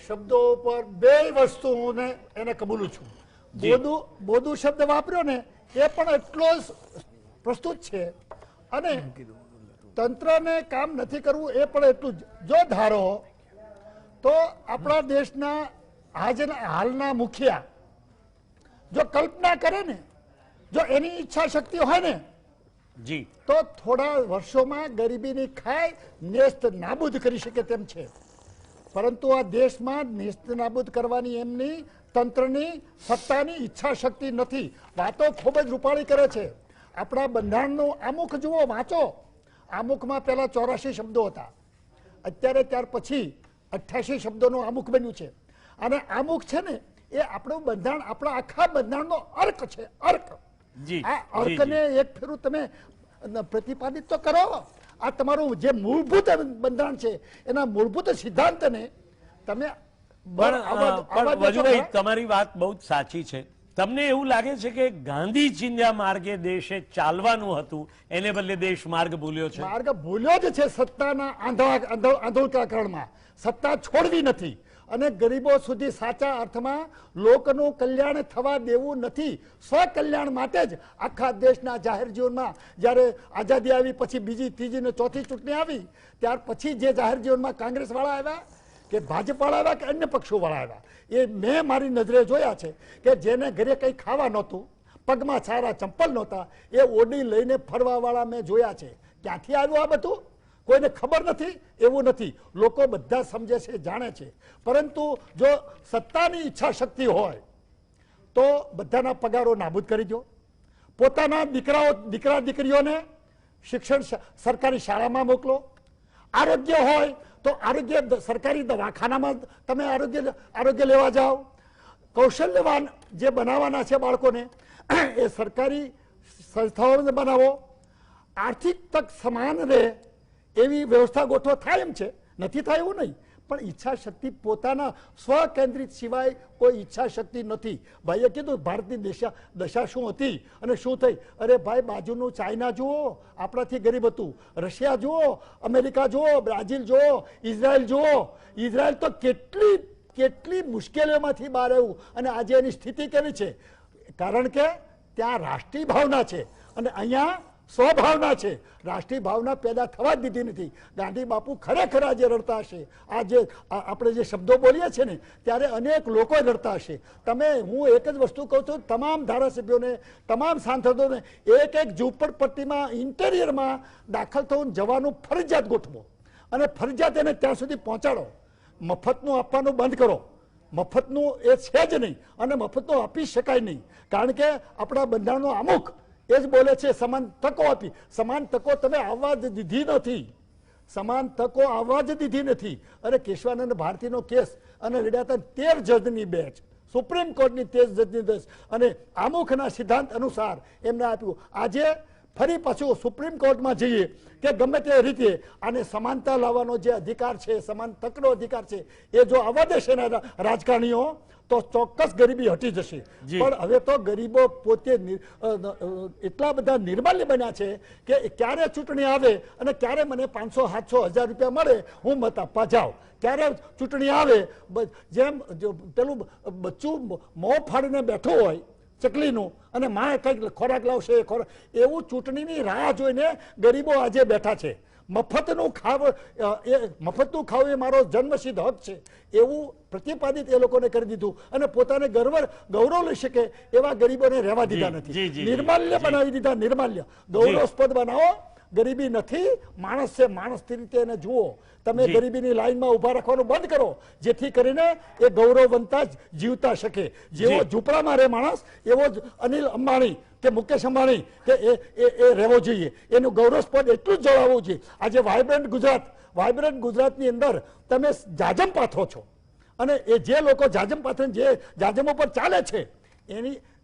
શબ્દો ઉપર બે વસ્તુ હું એને કબૂલું છું. બોધુ શબ્દ વાપર્યો ને એ પણ એટલો જ પ્રસ્તુત છે અને તંત્રને કામ નથી કરવું એ પણ એટલું જ. જો ધારો તો આપણા દેશના હાલના મુખિયા જો કલ્પના કરે ને, જો એની ઈચ્છા શક્તિ હોય ને જી, તો થોડા વર્ષોમાં ગરીબીની ખાઈ નેસ્ત નાબૂદ કરી શકે તેમ છે. પરંતુ આ દેશમાં નેસ્ત નાબૂદ કરવાની એમની તંત્રની સત્તાની ઈચ્છા શક્તિ નથી. વાતો ખૂબ જ રૂપાળી કરે છે. આપણા બંધારણનું આમુખ જુઓ, વાંચો. આમુખમાં પહેલા 84 શબ્દો હતા, અત્યારે ત્યાર પછી 88 શબ્દોનું આમુખ બન્યું છે. અને આમુખ છે ને એ આપણું બંધારણ, આપણા આખા બંધારણનો અર્ક છે, અર્ક. આ અર્કને એક ફેરું તમે પ્રતિપાદિત તો કરો. આ તમારું જે મૂળભૂત બંધારણ છે એના મૂળભૂત સિદ્ધાંતને તમે વજુભાઈ, તમારી વાત બહુ જ સાચી છે. તમને એવું લાગે છે કે ગાંધી ચિંધ્યા માર્ગે દેશે ચાલવાનું હતું, એને બદલે દેશ માર્ગ ભૂલ્યો છે? માર્ગ ભૂલ્યો જ છે. સત્તાના આંધળીકરણમાં સત્તા છોડવી નથી અને ગરીબો સુધી સાચા અર્થમાં લોકનું કલ્યાણ થવા દેવું નથી. સ્વકલ્યાણ માટે જ આખા દેશના જાહેર જીવનમાં જ્યારે આઝાદી આવી પછી બીજી, ત્રીજી ને ચોથી ચૂંટણી આવી, ત્યાર પછી જે જાહેર જીવનમાં કોંગ્રેસ વાળા આવ્યા કે ભાજપ વાળા આવ્યા કે અન્ય પક્ષો વાળા આવ્યા, એ મેં મારી નજરે જોયા છે કે જેને ઘરે કંઈ ખાવા નહોતું, પગમાં સારા ચંપલ નહોતા, એ ઓડી લઈને ફરવા વાળા મેં જોયા છે. ક્યાંથી આવ્યું આ બધું? કોઈને ખબર નથી એવું નથી. લોકો બધા સમજે છે, જાણે છે. પરંતુ જો સત્તાની ઈચ્છા શક્તિ હોય તો બધાના પગારો નાબૂદ કરી દો. પોતાના દીકરા દીકરીઓને શિક્ષણ સરકારી શાળામાં મોકલો. આરોગ્ય હોય તો આરોગ્ય સરકારી દવાખાનામાં તમે આરોગ્ય લેવા જાઓ. કૌશલ્યવાન જે બનાવવાના છે બાળકોને એ સરકારી સંસ્થાઓને બનાવો. આર્થિક તક સમાન રહે એવી વ્યવસ્થા ગોઠવો. થાય એમ છે, નથી થાય એવું નહીં, પણ ઈચ્છા શક્તિ પોતાના સ્વકેન્દ્રિત સિવાય કોઈ ઈચ્છા શક્તિ નથી. ભાઈએ કીધું ભારતની દશા શું હતી અને શું થઈ. અરે ભાઈ, બાજુનું ચાઇના જુઓ, આપણાથી ગરીબ હતું. રશિયા જુઓ, અમેરિકા જુઓ, બ્રાઝિલ જુઓ, ઇઝરાયલ જુઓ. ઇઝરાયલ તો કેટલી મુશ્કેલીઓમાંથી બહાર આવ્યું અને આજે એની સ્થિતિ કેવી છે? કારણ કે ત્યાં રાષ્ટ્રીય ભાવના છે અને અહીંયા સ્વભાવના છે. રાષ્ટ્રીય ભાવના પેદા થવા જ દીધી નથી. ગાંધી બાપુ ખરેખર આજે રડતા હશે. આજે આપણે જે શબ્દો બોલીએ છીએ ને ત્યારે અનેક લોકો રડતા હશે. હું એક જ વસ્તુ કહું છું, તમામ ધારાસભ્યોને, તમામ સાંસદોને એક ઝૂંપડપટ્ટીમાં ઇન્ટેરિયરમાં દાખલ થવું, જવાનું ફરજિયાત ગોઠવો અને ફરજિયાત એને ત્યાં સુધી પહોંચાડો. મફતનું આપવાનું બંધ કરો. મફતનું એ છે જ નહીં અને મફતનું આપી શકાય નહીં. કારણ કે આપણા બંધારણનો આમુખ એ જ બોલે છે સમાન તકો આપી. સમાન તકો તમે આવવા જ દીધી નથી. સમાન તકો આવવા જ દીધી નથી. અરે કેશવાનંદ ભારતીનો કેસ અને લડ્યા હતા 13 જજની બેચ, સુપ્રીમ કોર્ટની 13 જજની બેચ અને આમુખના સિદ્ધાંત અનુસાર એમને આપ્યું. આજે ફરી પાછું સુપ્રીમ કોર્ટમાં જઈએ કે ગમે તે રીતે આને સમાનતા લાવવાનો જે અધિકાર છે, સમાન તકનો અધિકાર છે, એ જો આવવા દેશે ને રાજકારણીઓ તો ચોક્કસ ગરીબી હટી જશે. પણ હવે તો ગરીબો પોતે એટલા બધા નિર્બળ બન્યા છે કે ક્યારે ચૂંટણી આવે અને ક્યારે મને 500, 700, 1000 રૂપિયા મળે, હું મત આપવા જાઉં. ક્યારે ચૂંટણી આવે, જેમ પેલું બચ્ચું મોં ફાડીને બેઠું હોય ચકલીનું અને માં કંઈક ખોરાક લાવશે, એવું ચૂંટણીની રાહ જોઈને ગરીબો આજે બેઠા છે. મફતનું ખાવું એ મારો જન્મસિદ્ધ હક છે એવું પ્રતિપાદિત એ લોકોને કરી દીધું અને પોતાને ગૌરવ લઈ શકે એવા ગરીબોને રહેવા દીધા નથી. નિર્માલ્ય બનાવી દીધા. નિર્માલ્ય ગૌરવસ્પદ બનાવો. ગરીબી નથી, માણસ છે. માણસ રીતે એને જુઓ. તમે ગરીબીની લાઈનમાં ઉભા રાખવાનું બંધ કરો, જેથી કરીને એ ગૌરવવંતા જીવતા શકે. જેવો ઝૂંપડામાં રહે માણસ એવો જ અનિલ અંબાણી કે મુકેશ અંબાણી કે એ રહેવો જોઈએ. એનું ગૌરવસ્પદ એટલું જ જણાવવું જોઈએ. આજે વાયબ્રન્ટ ગુજરાતની અંદર તમે જાજમ પાથરો છો અને એ જે લોકો જાજમ પાથરીને જે જાજમો પર ચાલે છે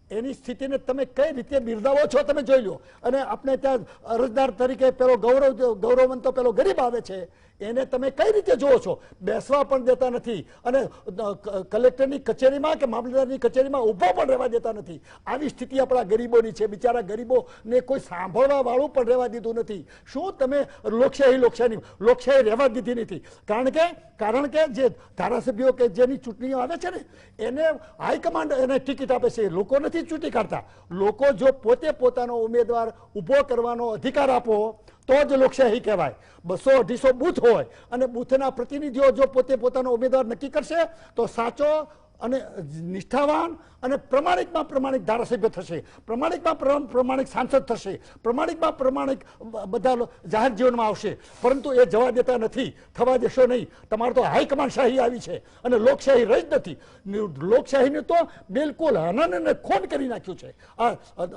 એની સ્થિતિને તમે કઈ રીતે બિરદાવો છો તમે જોઈ લો. અને આપણે ત્યાં અરજદાર તરીકે પેલો ગૌરવવંતો પેલો ગરીબ આવે છે એને તમે કઈ રીતે જોવો છો? બેસવા પણ દેતા નથી અને કલેક્ટરની કચેરીમાં કે મામલતદારની કચેરીમાં ઊભો પણ રહેવા દેતા નથી. આવી સ્થિતિ આપણા ગરીબોની છે. બિચારા ગરીબોને કોઈ સાંભળવા વાળું પણ રહેવા દીધું નથી. શું તમે લોકશાહી રહેવા દીધી નથી? કારણ કે જે ધારાસભ્યો કે જેની ચૂંટણીઓ આવે છે ને એને હાઈકમાન્ડ એને ટિકિટ આપે છે. લોકો નથી ચૂંટી કાઢતા. લોકો જો પોતે પોતાનો ઉમેદવાર ઊભો કરવાનો અધિકાર આપો તો જ લોકશાહી કહેવાય. 200-250 બૂથ હોય અને બૂથના પ્રતિનિધિઓ જો પોતે પોતાનો ઉમેદવાર નક્કી કરશે તો સાચો અને નિષ્ઠાવાન અને પ્રમાણિક ધારાસભ્ય થશે. પ્રમાણિક સાંસદ થશે. પ્રમાણિક બધા જાહેર જીવનમાં આવશે. પરંતુ એ જવા દેતા નથી. થવા દેશો નહીં. તમારે તો હાઈકમાન્ડ શાહી આવી છે અને લોકશાહી રહી જ નથી. લોકશાહીને તો બિલકુલ હનન અને ખૂન કરી નાખ્યું છે આ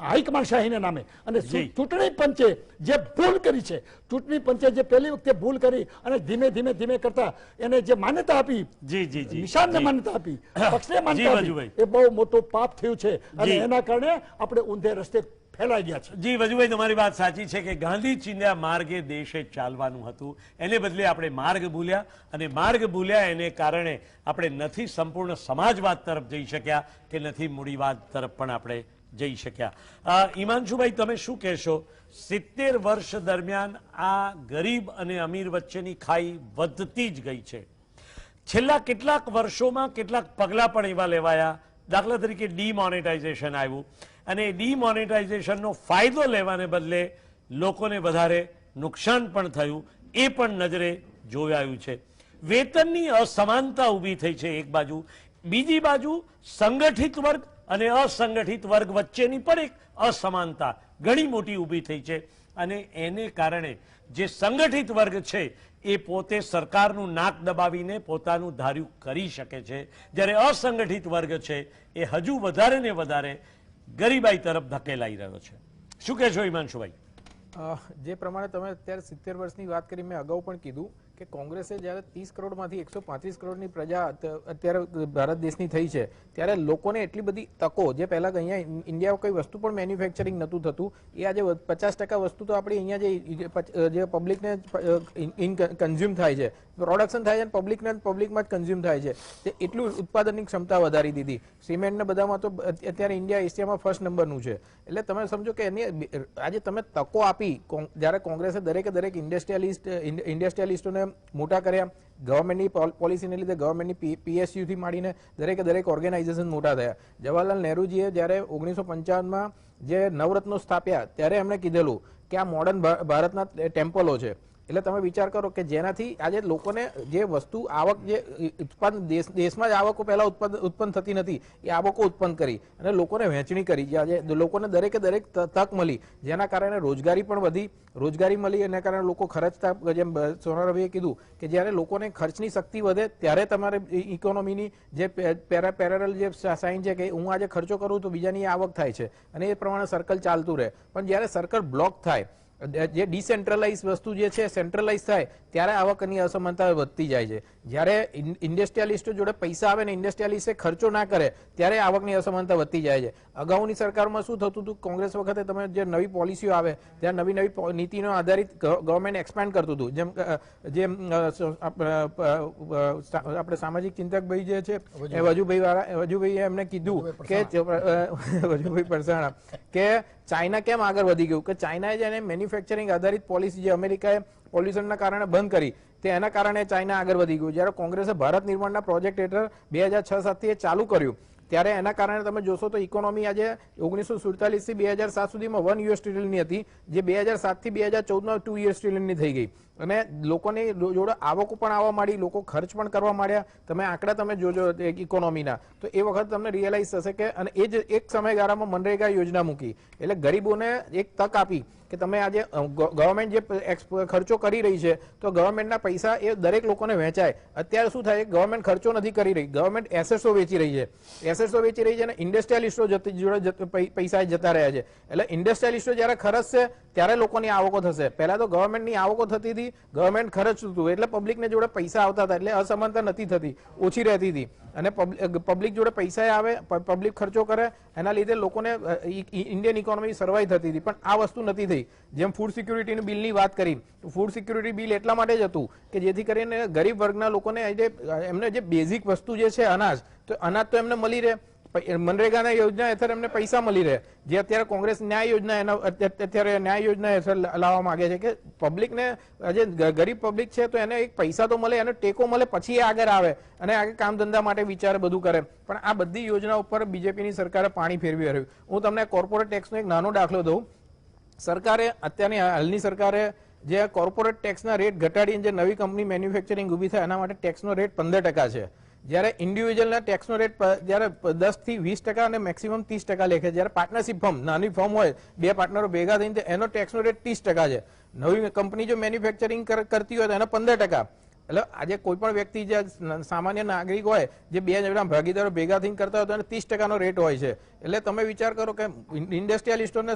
હાઈકમાન્ડ શાહીને નામે. અને ચૂંટણી પંચે જે ભૂલ કરી છે, ચૂંટણી પંચે જે પહેલી વખતે ભૂલ કરી અને ધીમે કરતા એને જે માન્યતા આપી, નિશાનને માન્યતા આપી, પક્ષને માન્યતા આપી, એ બહુ મોટું પાપ થયું છે અને એના કારણે આપણે ઊંધે રસ્તે ફેલાઈ ગયા છે. જી વજુભાઈ, તમારી વાત સાચી છે કે ગાંધી ચિંધ્યા માર્ગે દેશે ચાલવાનું હતું. એને બદલે આપણે માર્ગ ભૂલ્યા અને માર્ગ ભૂલ્યા એને કારણે આપણે નથી સંપૂર્ણ સમાજવાદ તરફ જઈ શક્યા કે નથી મૂડીવાદ તરફ પણ આપણે જઈ શક્યા. હિમાંશુભાઈ, તમે શું કહેશો? 70 વર્ષ દરમિયાન આ ગરીબ અને અમીર વચ્ચેની ખાઈ વધતી જ ગઈ છે. છેલ્લા કેટલાક વર્ષોમાં કેટલાક પગલાં પણ એવા લેવાયા. દાખલા તરીકે ડીમોનેટાઇઝેશન આવ્યું અને ડીમોનેટાઇઝેશનનો ફાયદો લેવાને બદલે લોકોને વધારે નુકસાન પણ થયું. એ પણ નજરે જોવાયું છે. વેતનની અસમાનતા ઊભી થઈ છે એક બાજુ. બીજી બાજુ સંગઠિત વર્ગ અને અસંગઠિત વર્ગ વચ્ચેની પણ એક અસમાનતા ઘણી મોટી ઊભી થઈ છે અને એને કારણે જે સંગઠિત વર્ગ છે એ પોતે સરકારનું નાક દબાવીને પોતાનું ધાર્યું કરી શકે છે, જ્યારે અસંગઠિત વર્ગ છે એ હજુ વધારે ને વધારે ગરીબાઈ તરફ ધકેલાઈ રહ્યો છે. શું કહેશો હિમાંશુભાઈ? જે પ્રમાણે તમે અત્યારે 70 વર્ષની વાત કરી, મેં અગાઉ પણ કીધું કે કોંગ્રેસે જ્યારે 30 કરોડમાંથી 135 કરોડની પ્રજા અત્યારે ભારત દેશની થઈ છે ત્યારે લોકોને એટલી બધી તકો, જે પહેલા અહીંયા ઇન્ડિયામાં કોઈ વસ્તુ પણ મેન્યુફેક્ચરિંગ નહોતું થતું, એ આજે 50% વસ્તુ તો આપણી અહીંયા જે પબ્લિકને કન્ઝ્યુમ થાય છે, પ્રોડક્શન થાય છે, પબ્લિકમાં જ કન્ઝ્યુમ થાય છે, તે એટલું ઉત્પાદનની ક્ષમતા વધારી દીધી. સિમેન્ટને બધામાં તો અત્યારે ઇન્ડિયા એશિયામાં ફર્સ્ટ નંબરનું છે. એટલે તમે સમજો કે એની આજે તમે તકો આપી. જ્યારે કોંગ્રેસે દરેક ઇન્ડસ્ટ્રીયલિસ્ટોને મોટા કર્યા, ગવર્મેન્ટની પોલિસીને લીધે ગવર્મેન્ટની PSUથી માંડીને દરેક ઓર્ગેનાઇઝેશન મોટા થયા. જવાહરલાલ નહેરુજીએ જ્યારે 1955માં જે નવરત્નો સ્થાપ્યા ત્યારે એમણે કીધેલું કે આ મોડર્ન ભારતના ટેમ્પલો છે. એટલે તમે વિચાર કરો કે જેનાથી આજે લોકોને જે વસ્તુ આવક, જે ઉત્પાદન દેશમાં જ આવકો પહેલા ઉત્પન્ન થતી નથી, એ આવકો ઉત્પન્ન કરી અને લોકોને વહેંચણી કરી. આજે લોકોને દરેક તક મળી, જેના કારણે રોજગારી પણ વધી. રોજગારી મળી એના કારણે લોકો ખર્ચતા, જેમ સોના રવિએ કીધું કે જ્યારે લોકોને ખર્ચની શક્તિ વધે ત્યારે તમારે ઇકોનોમીની જે પેરેલલ જે સાઇન છે કે હું આજે ખર્ચો કરું તો બીજાની આવક થાય છે અને એ પ્રમાણે સર્કલ ચાલતું રહે. પણ જ્યારે સર્કલ બ્લોક થાય, જે ડિસેન્ટ્રલાઇઝ વસ્તુ જે છે સેન્ટ્રલાઇઝ થાય ત્યારે આવકની અસમાનતા વધતી જાય છે. જ્યારે ઇન્ડસ્ટ્રીયલિસ્ટો જોડે પૈસા આવે ને ઇન્ડસ્ટ્રીયલિસ્ટે ખર્ચો ના કરે ત્યારે આવકની અસમાનતા વધતી જાય છે. અગાઉની સરકારમાં શું થતું હતું? કોંગ્રેસ વખતે તમે જે નવી પોલિસીઓ આવે ત્યારે નવી નીતિનો આધારિત ગવર્મેન્ટ એક્સપેન્ડ કરતું હતું. જેમ આપણે સામાજિક ચિંતકભાઈ જે છે વજુભાઈએ એમને કીધું કે વજુભાઈ પરસાણા કે ચાઇના કેમ આગળ વધી ગયું, કે ચાઇનાએ જેને મેન્યુફેક્ચરિંગ આધારિત પોલિસી જે અમેરિકાએ પોલ્યુશનના કારણે બંધ કરી તે એના કારણે ચાઇના આગળ વધી ગયું. જ્યારે કોંગ્રેસે ભારત નિર્માણના પ્રોજેક્ટ હેઠળ 2006-07થી ચાલુ કર્યું ત્યારે એના કારણે તમે જોશો તો ઇકોનોમી આજે 1947 થી 2007 સુધીમાં $1 ટ્રિલિયનની હતી, જે 2007 થી 2014માં $2 ટ્રિલિયનની થઈ ગઈ. અને લોકોની જોડે આવકો પણ આવવા માંડી, લોકો ખર્ચ પણ કરવા માંડ્યા. તમે આંકડા તમે જોજો ઇકોનોમીના, તો એ વખત તમને રિયલાઇઝ થશે કે, અને એ જ એક સમયગાળામાં મનરેગા યોજના મૂકી એટલે ગરીબોને એક તક આપી કે તમે આજે ગવર્મેન્ટ જે ખર્ચો કરી રહી છે તો ગવર્મેન્ટના પૈસા એ દરેક લોકોને વહેંચાય. અત્યારે શું થાય, ગવર્મેન્ટ ખર્ચો નથી કરી રહી, ગવર્મેન્ટ એસેટ્સો વેચી રહી છે, એસેટ્સો વેચી રહી છે અને ઇન્ડસ્ટ્રીયલિસ્ટો જોડે પૈસા જતા રહ્યા છે. એટલે ઇન્ડસ્ટ્રીયલિસ્ટો જ્યારે ખર્ચશે ત્યારે લોકોની આવકો થશે. પહેલા તો ગવર્મેન્ટની આવકો થતી હતી, ગવર્મેન્ટ ખર્ચતું હતું એટલે પબ્લિકને જોડે પૈસા આવતા હતા, એટલે અસમાનતા નથી થતી, ઓછી રહેતી હતી. અને પબ્લિક જોડે પૈસા આવે, પબ્લિક ખર્ચો કરે, એના લીધે લોકોને ઇન્ડિયન ઇકોનોમી સર્વાઈવ થતી હતી. પણ આ વસ્તુ નથી થઈ. જેમ ફૂડ સિક્યુરિટી બિલની વાત કરી, ફૂડ સિક્યુરિટી બિલ એટલા માટે જ હતું કે જેથી કરીને ગરીબ વર્ગના લોકોને એમને જે બેઝિક વસ્તુ જે છે અનાજ, તો અનાજ તો એમને મળી રહે. મનરેગાના યોજના હેઠળ એમને પૈસા મળી રહે, જે અત્યારે કોંગ્રેસ ન્યાય યોજના અત્યારે ન્યાય યોજના હેઠળ લાવવા માંગે છે કે પબ્લિકને, જે ગરીબ પબ્લિક છે તો એને એક પૈસા તો મળે, એને ટેકો મળે, પછી એ આગળ આવે અને આગળ કામ ધંધા માટે વિચારે, બધું કરે. પણ આ બધી યોજના ઉપર બીજેપીની સરકારે પાણી ફેરવી રહ્યું. હું તમને કોર્પોરેટ ટેક્સનો એક નાનો દાખલો દઉં. સરકારે, અત્યારની હાલની સરકારે જે કોર્પોરેટ ટેક્સના રેટ ઘટાડીને જે નવી કંપની મેન્યુફેક્ચરિંગ ઊભી થાય એના માટે ટેક્સનો રેટ 15% છે. જ્યારે ઇન્ડિવિજ્યુઅલના ટેક્સનો રેટ જ્યારે 10 થી 20% અને મેક્સિમમ 30% લેખે. જ્યારે પાર્ટનરશિપ ફર્મ, નાની ફર્મ હોય, બે પાર્ટનરો ભેગા થઈને, એનો ટેક્સનો રેટ 30% છે. નવી કંપની જો મેન્યુફેક્ચરિંગ કરતી હોય તો એનો 15%. એટલે આજે કોઈ પણ વ્યક્તિ, જે સામાન્ય નાગરિક હોય, જે બે જણા ભાગીદારો ભેગા થઈને કરતા હોય તો એને 30%નો રેટ હોય છે. એટલે તમે વિચાર કરો કે ઇન્ડસ્ટ્રીયલિસ્ટોને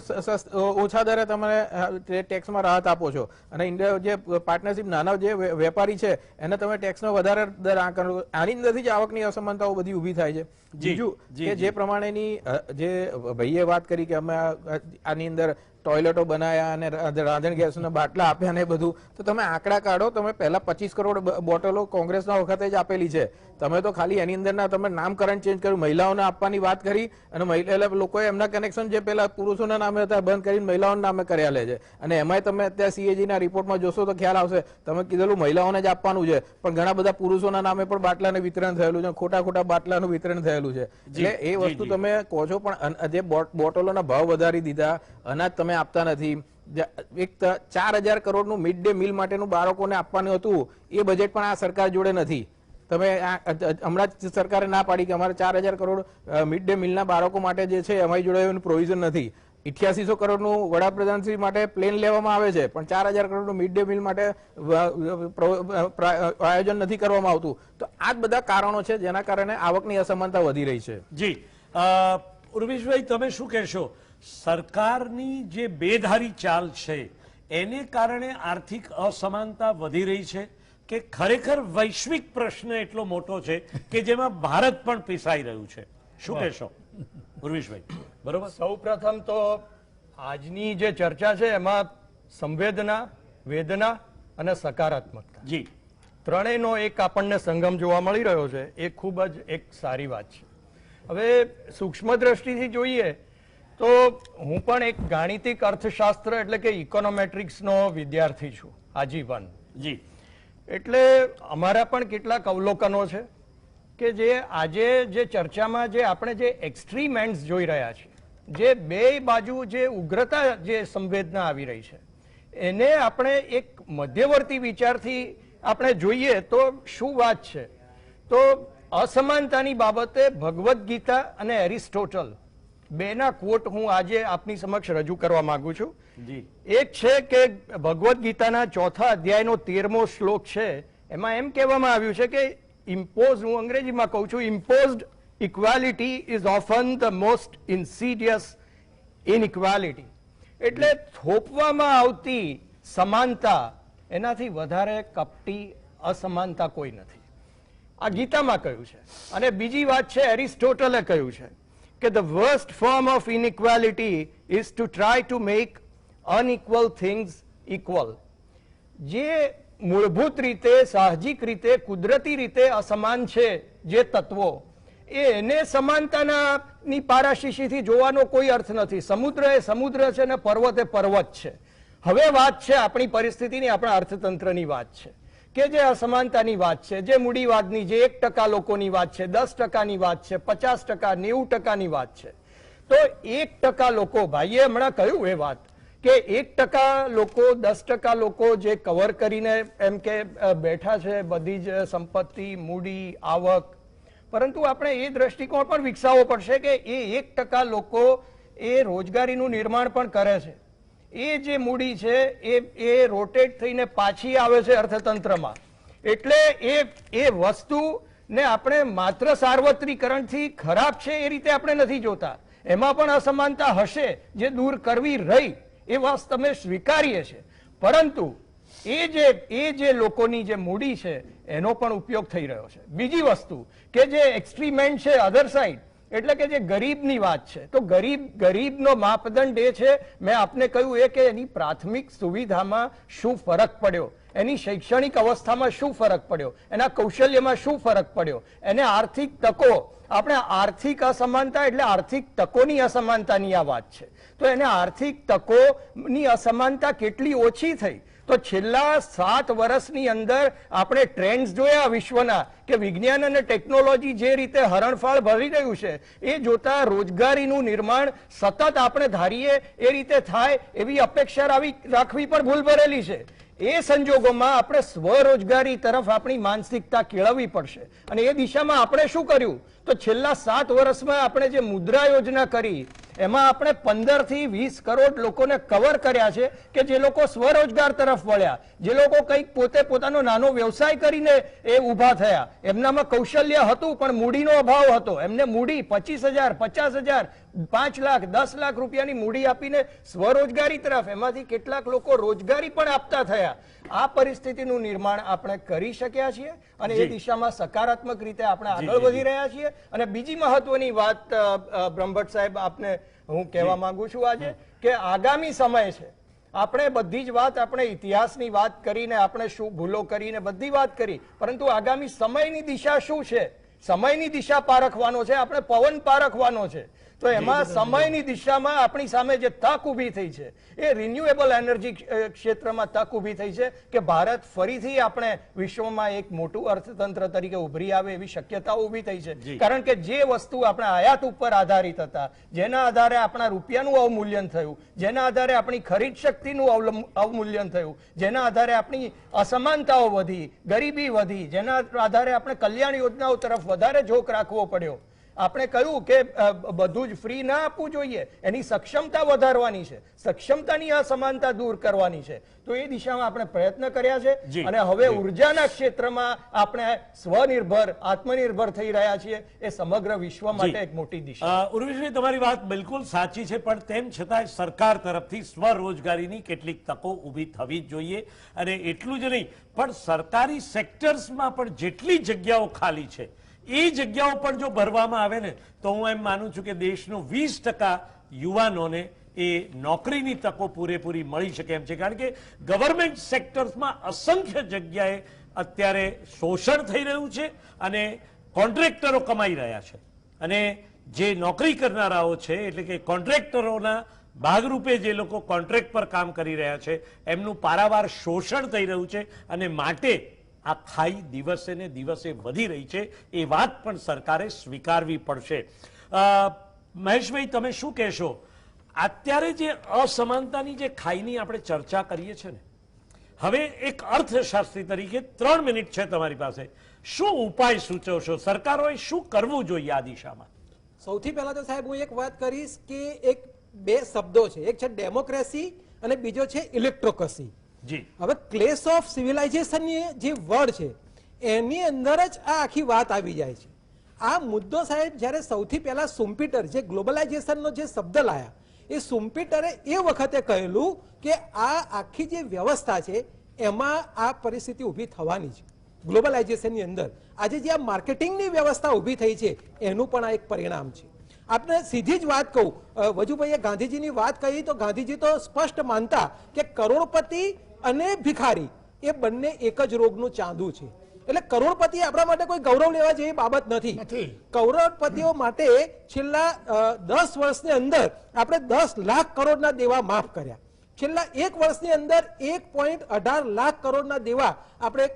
ઓછા દરે તમે ટેક્સમાં રાહત આપો છો અને જે પાર્ટનરશિપ નાના જે વેપારી છે એને તમે ટેક્સનો વધારે દર આંકો. આની અંદરથી જ આવકની અસમાનતાઓ બધી ઊભી થાય છે. બીજું કે જે પ્રમાણેની જે ભાઈએ વાત કરી કે અમે આની અંદર ટોયલેટો બનાયા અને રાંધણ ગેસના બાટલા આપ્યા ને બધું, તો તમે આંકડા કાઢો. તમે પહેલા 25 કરોડ બોટલો કોંગ્રેસના વખતે જ આપેલી છે. તમે તો ખાલી એની અંદરના તમે નામકરણ ચેન્જ કર્યું, મહિલાઓને આપવાની વાત કરી અને લોકોએ એમના કનેક્શન જે પેલા પુરુષોના નામે હતા બંધ કરીને મહિલાઓના નામે કર્યા લે છે. અને એમાંય તમે અત્યારે CAG ના રિપોર્ટમાં જોશો તો ખ્યાલ આવશે, તમે કીધેલું મહિલાઓને જ આપવાનું છે પણ ઘણા બધા પુરુષોના નામે પણ બાટલાને વિતરણ થયેલું છે, ખોટા બાટલાનું વિતરણ થયેલું છે. એટલે એ વસ્તુ તમે કહો છો, પણ જે બોટલોના ભાવ વધારી દીધા, અનાજ તમે આપતા નથી. એક 4000 કરોડનું મિડ ડે મીલ માટેનું બાળકોને આપવાનું હતું, એ બજેટ પણ આ સરકાર જોડે નથી. તમે હમણાં જ સરકારે ના પાડી કે અમારે 4000 કરોડ મિડ ડે મીલના બાળકો માટે જે છે અમારી જોડે એનું પ્રોવિઝન નથી. 8800 કરોડનું વડાપ્રધાનશ્રી માટે પ્લેન લેવામાં આવે છે પણ 4000 કરોડનું મિડ ડે મીલ માટે આયોજન નથી કરવામાં આવતું. તો આ જ બધા કારણો છે જેના કારણે આવકની અસમાનતા વધી રહી છે. જી, ઉર્વિશભાઈ, તમે શું કહેશો? સરકારની જે બેધારી ચાલ છે એને કારણે આર્થિક અસમાનતા વધી રહી છે કે ખરેખર વૈશ્વિક પ્રશ્ન એટલો મોટો છે કે જેમાં ભારત પણ પીસાઈ રહ્યું છે? શું કહેશો ઉર્વિશભાઈ? બરોબર. સૌ પ્રથમ તો આજની જે ચર્ચા છે એમાં સંવેદના, વેદના અને સકારાત્મકતા, જી, ત્રણેયનો એક આપણને સંગમ જોવા મળી રહ્યો છે. એ ખૂબ જ એક સારી વાત છે. હવે સૂક્ષ્મ દ્રષ્ટિથી જોઈએ તો હું પણ એક ગાણિતિક અર્થશાસ્ત્ર એટલે કે ઇકોનોમેટ્રિક્સનો વિદ્યાર્થી છું આજીવન. જી, એટલે અમારા પણ કેટલાક અવલોકનો છે કે જે આજે જે ચર્ચામાં જે આપણે જે એક્સ્ટ્રીમ એન્ડ્સ જોઈ રહ્યા છીએ, જે બે બાજુ જે ઉગ્રતા જે સંવેદના આવી રહી છે, એને આપણે એક મધ્યવર્તી વિચારથી આપણે જોઈએ તો શું વાત છે. તો અસમાનતાની બાબતે ભગવદ્ ગીતા અને એરિસ્ટોટલ બેના કોટ હું આજે આપની સમક્ષ રજૂ કરવા માંગુ છું. જી, એક છે કે ભગવદ્ ગીતાના 4થા અધ્યાયનો 13મો શ્લોક છે, એમાં એમ કહેવામાં આવ્યું છે કે ઇમ્પોઝ, હું અંગ્રેજીમાં કહું છું, imposed equality is often the most insidious inequality. એટલે થોપવામાં આવતી સમાનતા એનાથી વધારે કપટી અસમાનતા કોઈ નથી. આ ગીતામાં કહ્યું છે. અને બીજી વાત છે, એરિસ્ટોટલે કહ્યું છે કે the worst form of inequality is to try to make unequal things equal. જે મૂળભૂત રીતે, સાહજિક રીતે, કુદરતી રીતે અસમાન છે જે તત્વો, એને સમાનતાની પારાશીશીથી જોવાનો કોઈ અર્થ નથી. સમુદ્ર એ સમુદ્ર છે અને પર્વત એ પર્વત છે. હવે વાત છે આપણી પરિસ્થિતિની, આપણા અર્થતંત્રની વાત છે કે જે અસમાનતાની વાત છે, જે મૂડીવાદની, જે 1% લોકોની વાત છે, 10%ની વાત છે, 50%, 90%ની વાત છે, તો 1% લોકો, ભાઈએ હમણાં કહ્યું એ વાત કે 1% લોકો, 10% લોકો જે કવર કરીને એમ કે બેઠા છે બધી જ સંપત્તિ, મૂડી, આવક, પરંતુ આપણે એ દ્રષ્ટિકોણ પણ વિકસાવવો પડશે કે એ 1% લોકો એ રોજગારીનું નિર્માણ પણ કરે છે. એ જે મૂડી છે એ રોટેટ થઈને પાછી આવે છે અર્થતંત્રમાં. એટલે એ વસ્તુને આપણે માત્ર સાર્વત્રિકરણથી ખરાબ છે એ રીતે આપણે નથી જોતા. એમાં પણ અસમાનતા હશે જે દૂર કરવી રહી, એ વાત તમે સ્વીકારીએ છે, પરંતુ એ જે લોકોની જે મૂડી છે એનો પણ ઉપયોગ થઈ રહ્યો છે. બીજી વસ્તુ કે જે એક્સટ્રીમ છે અધર સાઈડ, એટલે કે જે ગરીબની વાત છે, તો ગરીબનો માપદંડ એ છે, મેં આપને કહ્યું એ કે એની પ્રાથમિક સુવિધામાં શું ફરક પડ્યો, એની શૈક્ષણિક અવસ્થામાં શું ફરક પડ્યો, એના કૌશલ્યમાં શું ફરક પડ્યો, એને આર્થિક તકો, આપણે આર્થિક અસમાનતા એટલે આર્થિક તકોની અસમાનતાની આ વાત છે, તો એને આર્થિક તકોની અસમાનતા કેટલી ઓછી થઈ. તો છેલ્લા 7 વર્ષની અંદર આપણે ટ્રેન્ડ્સ જોયા વિશ્વના કે વિજ્ઞાન અને ટેકનોલોજી જે રીતે હરણફાળ ભરી રહ્યું છે, એ જોતા રોજગારીનું નિર્માણ સતત આપણે ધારીએ એ રીતે થાય એવી અપેક્ષા રાખવી પણ ભૂલ ભરેલી છે. એ સંજોગોમાં આપણે સ્વરોજગારી તરફ આપણી માનસિકતા કેળવવી પડશે. અને એ દિશામાં આપણે શું કર્યું, તો છેલ્લા 7 વર્ષમાં આપણે જે મુદ્રા યોજના કરી એમાં આપણે 15 થી 20 કરોડ લોકોને કવર કર્યા છે કે જે લોકો સ્વરોજગાર તરફ વળ્યા, જે લોકો કંઈક પોતે પોતાનો નાનો વ્યવસાય કરીને એ ઊભા થયા. એમનામાં કૌશલ્ય હતું પણ મૂડીનો અભાવ હતો. એમને મૂડી 25,000, 50,000, 5 લાખ, 10 લાખ રૂપિયાની મૂડી આપીને સ્વરોજગારી તરફ, એમાંથી કેટલાક લોકો રોજગારી પણ આપતા થયા. આ પરિસ્થિતિનું નિર્માણ આપણે કરી શક્યા છીએ અને એ દિશામાં સકારાત્મક રીતે આપણે આગળ વધી રહ્યા છીએ. અને બીજી મહત્વની વાત બ્રહ્મભટ્ટ સાહેબ આપને હું કહેવા માંગુ છું આજે કે આગામી સમય છે, આપણે બધી જ વાત, આપણે ઇતિહાસની વાત કરીને, આપણે શું ભૂલો કરીને બધી વાત કરી, પરંતુ આગામી સમયની દિશા શું છે, સમયની દિશા પારખવાનો છે, આપણે પવન પારખવાનો છે. તો એમાં સમયની દિશામાં આપણી સામે જે તક ઊભી થઈ છે એ રિન્યુએબલ એનર્જી ક્ષેત્રમાં તક ઊભી થઈ છે કે ભારત ફરીથી આપણે વિશ્વમાં એક મોટું અર્થતંત્ર તરીકે ઉભરી આવે એવી શક્યતાઓ ઊભી થઈ છે. કારણ કે જે વસ્તુ આપણે આયાત ઉપર આધારિત હતા, જેના આધારે આપણા રૂપિયાનું અવમૂલ્યન થયું, જેના આધારે આપણી ખરીદ શક્તિનું અવમૂલ્યન થયું, જેના આધારે આપણી અસમાનતાઓ વધી, ગરીબી વધી, જેના આધારે આપણે કલ્યાણ યોજનાઓ તરફ વધારે ઝોક રાખવો પડ્યો. આપણે કહ્યું કે બધું જ ફ્રી ના આપવું જોઈએ, એની સક્ષમતા વધારવાની છે, સક્ષમતાની અસમાનતા દૂર કરવાની છે. તો એ દિશામાં આપણે પ્રયત્ન કર્યા છે અને હવે ઉર્જાના ક્ષેત્રમાં આપણે સ્વનિર્ભર, આત્મનિર્ભર થઈ રહ્યા છીએ. એ સમગ્ર વિશ્વ માટે એક મોટી દિશા. ઉર્વેશભાઈ, તમારી વાત બિલકુલ સાચી છે, પણ તેમ છતાં સરકાર તરફથી સ્વરોજગારીની કેટલીક તકો ઊભી થવી જ જોઈએ. અને એટલું જ નહીં, પણ સરકારી સેક્ટર્સમાં પણ જેટલી જગ્યાઓ ખાલી છે એ જગ્યાઓ પણ જો ભરવામાં આવે ને તો હું એમ માનું છું કે દેશનો 20% યુવાનોને એ નોકરીની તકો પૂરેપૂરી મળી શકે એમ છે. કારણ કે ગવર્મેન્ટ સેક્ટર્સમાં અસંખ્ય જગ્યાએ અત્યારે શોષણ થઈ રહ્યું છે અને કોન્ટ્રાક્ટરો કમાઈ રહ્યા છે, અને જે નોકરી કરનારાઓ છે એટલે કે કોન્ટ્રાક્ટરોના ભાગરૂપે જે લોકો કોન્ટ્રાક્ટ પર કામ કરી રહ્યા છે એમનું પારાવાર શોષણ થઈ રહ્યું છે અને માટે આ ખાઈ દિવસે ને દિવસે વધી રહી છે. એ વાત પણ સરકારે સ્વીકારવી પડશે. મહેશભાઈ, તમે શું કહેશો? અત્યારે જે અસમાનતાની જે ખાઈની આપણે ચર્ચા કરીએ છીએ ને, હવે એક અર્થશાસ્ત્રી તરીકે 3 મિનિટ છે તમારી પાસે, શું ઉપાય સૂચવશો? સરકારોએ શું કરવું જોઈએ આ દિશામાં? સૌથી પહેલા તો સાહેબ હું એક વાત કરીશ કે બે શબ્દો છે, એક છે ડેમોક્રેસી અને બીજો છે ઇલેક્ટ્રોક્રેસી. હવે ક્લેશ ઓફ સિવિલાઇઝેશનની જે વર્ડ છે એની અંદર જ આ આખી વાત આવી જાય છે. આ મુદ્દો સાહેબ જ્યારે સૌથી પહેલા સુમ્પીટર જે ગ્લોબલાઇઝેશનનો જે શબ્દ લાયા, એ સુમ્પીટરે એ વખતે કહેલું કે આ આખી જે વ્યવસ્થા છે એમાં આ પરિસ્થિતિ ઊભી થવાની છે ગ્લોબલાઇઝેશનની અંદર. આજે જે આ માર્કેટિંગની વ્યવસ્થા ઊભી થઈ છે એનું પણ આ એક પરિણામ છે. આપણે સીધી જ વાત કહું, વજુભાઈએ ગાંધીજીની વાત કહી તો ગાંધીજી તો સ્પષ્ટ માનતા કે કરોડપતિ અને ભિખારી એ બંને એક જ રોગનું ચાંદુ છે. એટલે કરોડપતિ આપણા માટે કોઈ ગૌરવ લેવા જેવી બાબત નથી. કરોડપતિઓ માટે છેલ્લા 10 વર્ષની અંદર આપણે 10 લાખ કરોડના દેવા માફ કર્યા. છેલ્લા 1 વર્ષની અંદર 1.18 લાખ કરોડના દેવા આપણે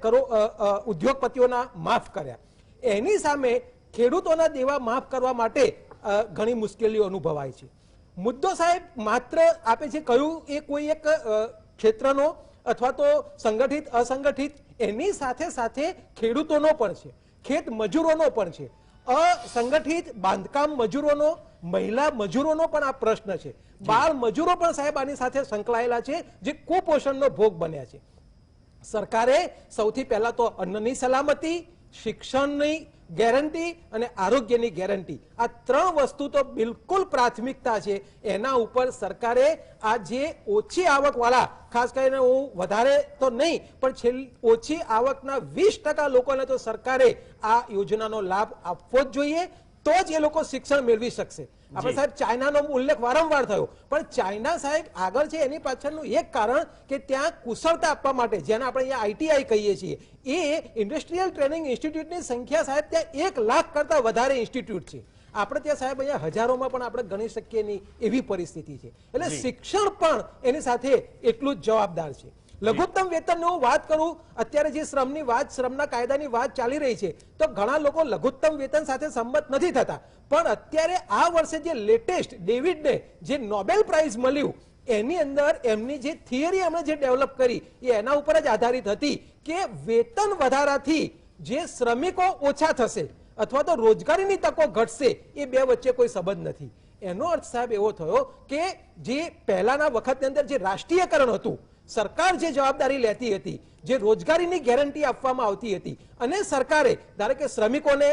ઉદ્યોગપતિઓના માફ કર્યા. એની સામે ખેડૂતોના દેવા માફ કરવા માટે ઘણી મુશ્કેલીઓ અનુભવાય છે. મુદ્દો સાહેબ માત્ર આપે છે કહ્યું એ કોઈ એક ક્ષેત્રનો અથવા તો સંગઠિત અસંગઠિત એની સાથે સાથે ખેડૂતોનો પણ છે, ખેત મજૂરોનો પણ છે, અસંગઠિત બાંધકામ મજૂરોનો, મહિલા મજૂરોનો પણ આ પ્રશ્ન છે. બાળ મજૂરો પણ સાહેબ આની સાથે સંકળાયેલા છે જે કુપોષણનો ભોગ બન્યા છે. સરકારે સૌથી પહેલા તો અન્નની સલામતી, શિક્ષણની ગેરંટી અને આરોગ્યની ગેરંટી, આ 3 વસ્તુ તો બિલકુલ પ્રાથમિકતા છે. એના ઉપર સરકારે આ જે ઓછી આવકવાળા, ખાસ કરીને હું વધારે તો નહીં પણ ઓછી આવકના 20% લોકોને તો સરકારે આ યોજનાનો લાભ આપવો જ જોઈએ, તો જ એ લોકો શિક્ષણ મેળવી શકશે. આપણે સાહેબ ચાઇનાનો ઉલ્લેખ વારંવાર થયો, પણ ચાઇના સાહેબ આગળ છે એની પાછળનું એક કારણ કે ત્યાં કુશળતા આપવા માટે, જેને આપણે અહીંયા આઈટીઆઈ કહીએ છીએ, એ ઇન્ડસ્ટ્રીયલ ટ્રેનિંગ ઇન્સ્ટિટ્યૂટની સંખ્યા સાહેબ ત્યાં 1 લાખ કરતા વધારે ઇન્સ્ટિટ્યૂટ છે. આપણે ત્યાં સાહેબ અહીંયા હજારોમાં પણ આપણે ગણી શકીએ નહીં એવી પરિસ્થિતિ છે. એટલે શિક્ષણ પણ એની સાથે એટલું જ જવાબદાર છે. લઘુત્તમ વેતન હું વાત કરું, અત્યારે જે શ્રમના કાયદાની વાત ચાલી રહી છે, તો ઘણા લોકો લઘુત્તમ વેતન સાથે સંમત નથી થતા. પણ અત્યારે આ વર્ષે જે લેટેસ્ટ ડેવિડને જે નોબેલ પ્રાઇઝ મળ્યું, એની અંદર એમની જે થિયરી એમણે જે ડેવલપ કરી એ એના ઉપર જ આધારિત હતી કે વેતન વધારાથી જે શ્રમિકો ઓછા થશે અથવા તો રોજગારીની તકો ઘટશે, એ બે વચ્ચે કોઈ સંબંધ નથી. એનો અર્થ સાહેબ એવો થયો કે જે પહેલાના વખતની અંદર જે રાષ્ટ્રીયકરણ હતું, સરકાર જે જવાબદારી લેતી હતી, જે રોજગારીની ગેરંટી આપવામાં આવતી હતી, અને સરકારે ધારો કે શ્રમિકોને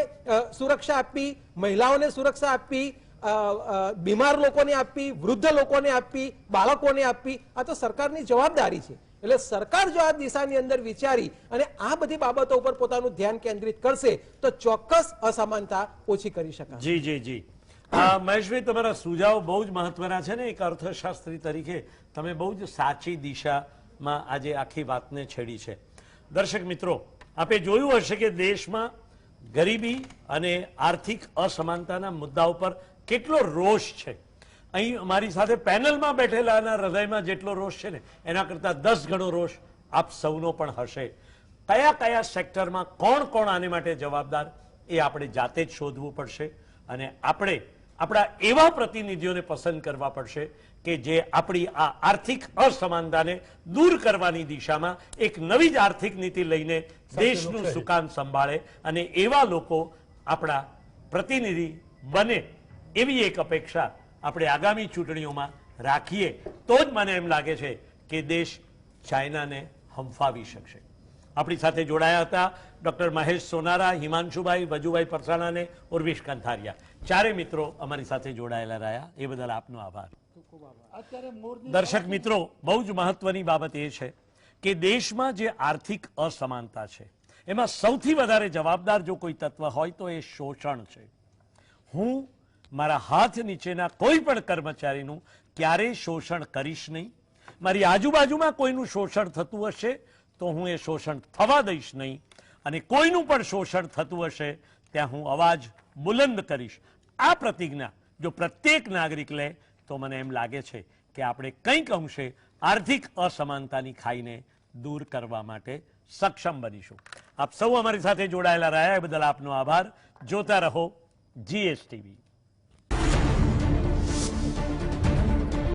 સુરક્ષા આપવી, મહિલાઓને સુરક્ષા આપવી, બીમાર લોકોને આપવી, વૃદ્ધ લોકોને આપવી, બાળકોને આપવી, આ તો સરકારની જવાબદારી છે. એટલે સરકાર જો આ દિશાની અંદર વિચારી અને આ બધી બાબતો ઉપર પોતાનું ધ્યાન કેન્દ્રિત કરશે તો ચોક્કસ અસમાનતા ઓછી કરી શકાય. જી જી જી મહેશભાઈ, તમારા સુઝાવ બહુ જ મહત્વના છે ને. એક અર્થશાસ્ત્રી તરીકે તમે બહુ જ સાચી દિશામાં આજે આખી વાતને છેડી છે. દર્શક મિત્રો, આપે જોયું હશે કે દેશમાં ગરીબી અને આર્થિક અસમાનતાના મુદ્દા ઉપર કેટલો રોષ છે. અહીં અમારી સાથે પેનલમાં બેઠેલાના હૃદયમાં જેટલો રોષ છે ને, એના કરતાં 10 ગણો રોષ આપ સૌનો પણ હશે. કયા કયા સેક્ટરમાં કોણ કોણ આને માટે જવાબદાર, એ આપણે જાતે જ શોધવું પડશે. અને આપણે આપણા એવા પ્રતિનિધિઓને પસંદ કરવા પડશે કે જે આપણી આ આર્થિક અસમાનતાને દૂર કરવાની દિશામાં એક નવી જ આર્થિક નીતિ લઈને દેશનું સુકાન સંભાળે, અને એવા લોકો આપણા પ્રતિનિધિ બને એવી એક અપેક્ષા આપણે આગામી ચૂંટણીઓમાં રાખીએ તો જ મને એમ લાગે છે કે દેશ ચાઇનાને હંફાવી શકશે. આપણી સાથે જોડાયા હતા ડોક્ટર મહેશ સોનારા, હિમાંશુભાઈ, વજુભાઈ પરસાણા અને ઉર્વિશ કંથારિયા. ચારે મિત્રો અમારી સાથે જોડાયેલા રહ્યા, એ બદલ આપનો આભાર. દર્શક મિત્રો, બહુ જ મહત્વની બાબત એ છે કે દેશમાં જે આર્થિક અસમાનતા છે એમાં સૌથી વધારે જવાબદાર જો કોઈ તત્વ હોય તો એ શોષણ છે. હું મારા હાથ નીચેના કોઈ પણ કર્મચારીનું ક્યારેય શોષણ કરીશ નહીં. મારી આજુબાજુમાં કોઈનું શોષણ થતું હશે તો હું એ શોષણ થવા દઈશ નહીં, અને કોઈનું પણ શોષણ થતું હશે ત્યાં હું અવાજ બુલંદ કરીશ. આ પ્રતિજ્ઞા જો પ્રત્યેક નાગરિક લે તો મને એમ લાગે છે કે આપણે કંઈક અંશે આર્થિક અસમાનતાની ખાઈને દૂર કરવા માટે સક્ષમ બનીશું. આપ સૌ અમારી સાથે જોડાયેલા રહ્યા એ બદલ આપનો આભાર. જોતા રહો GSTV.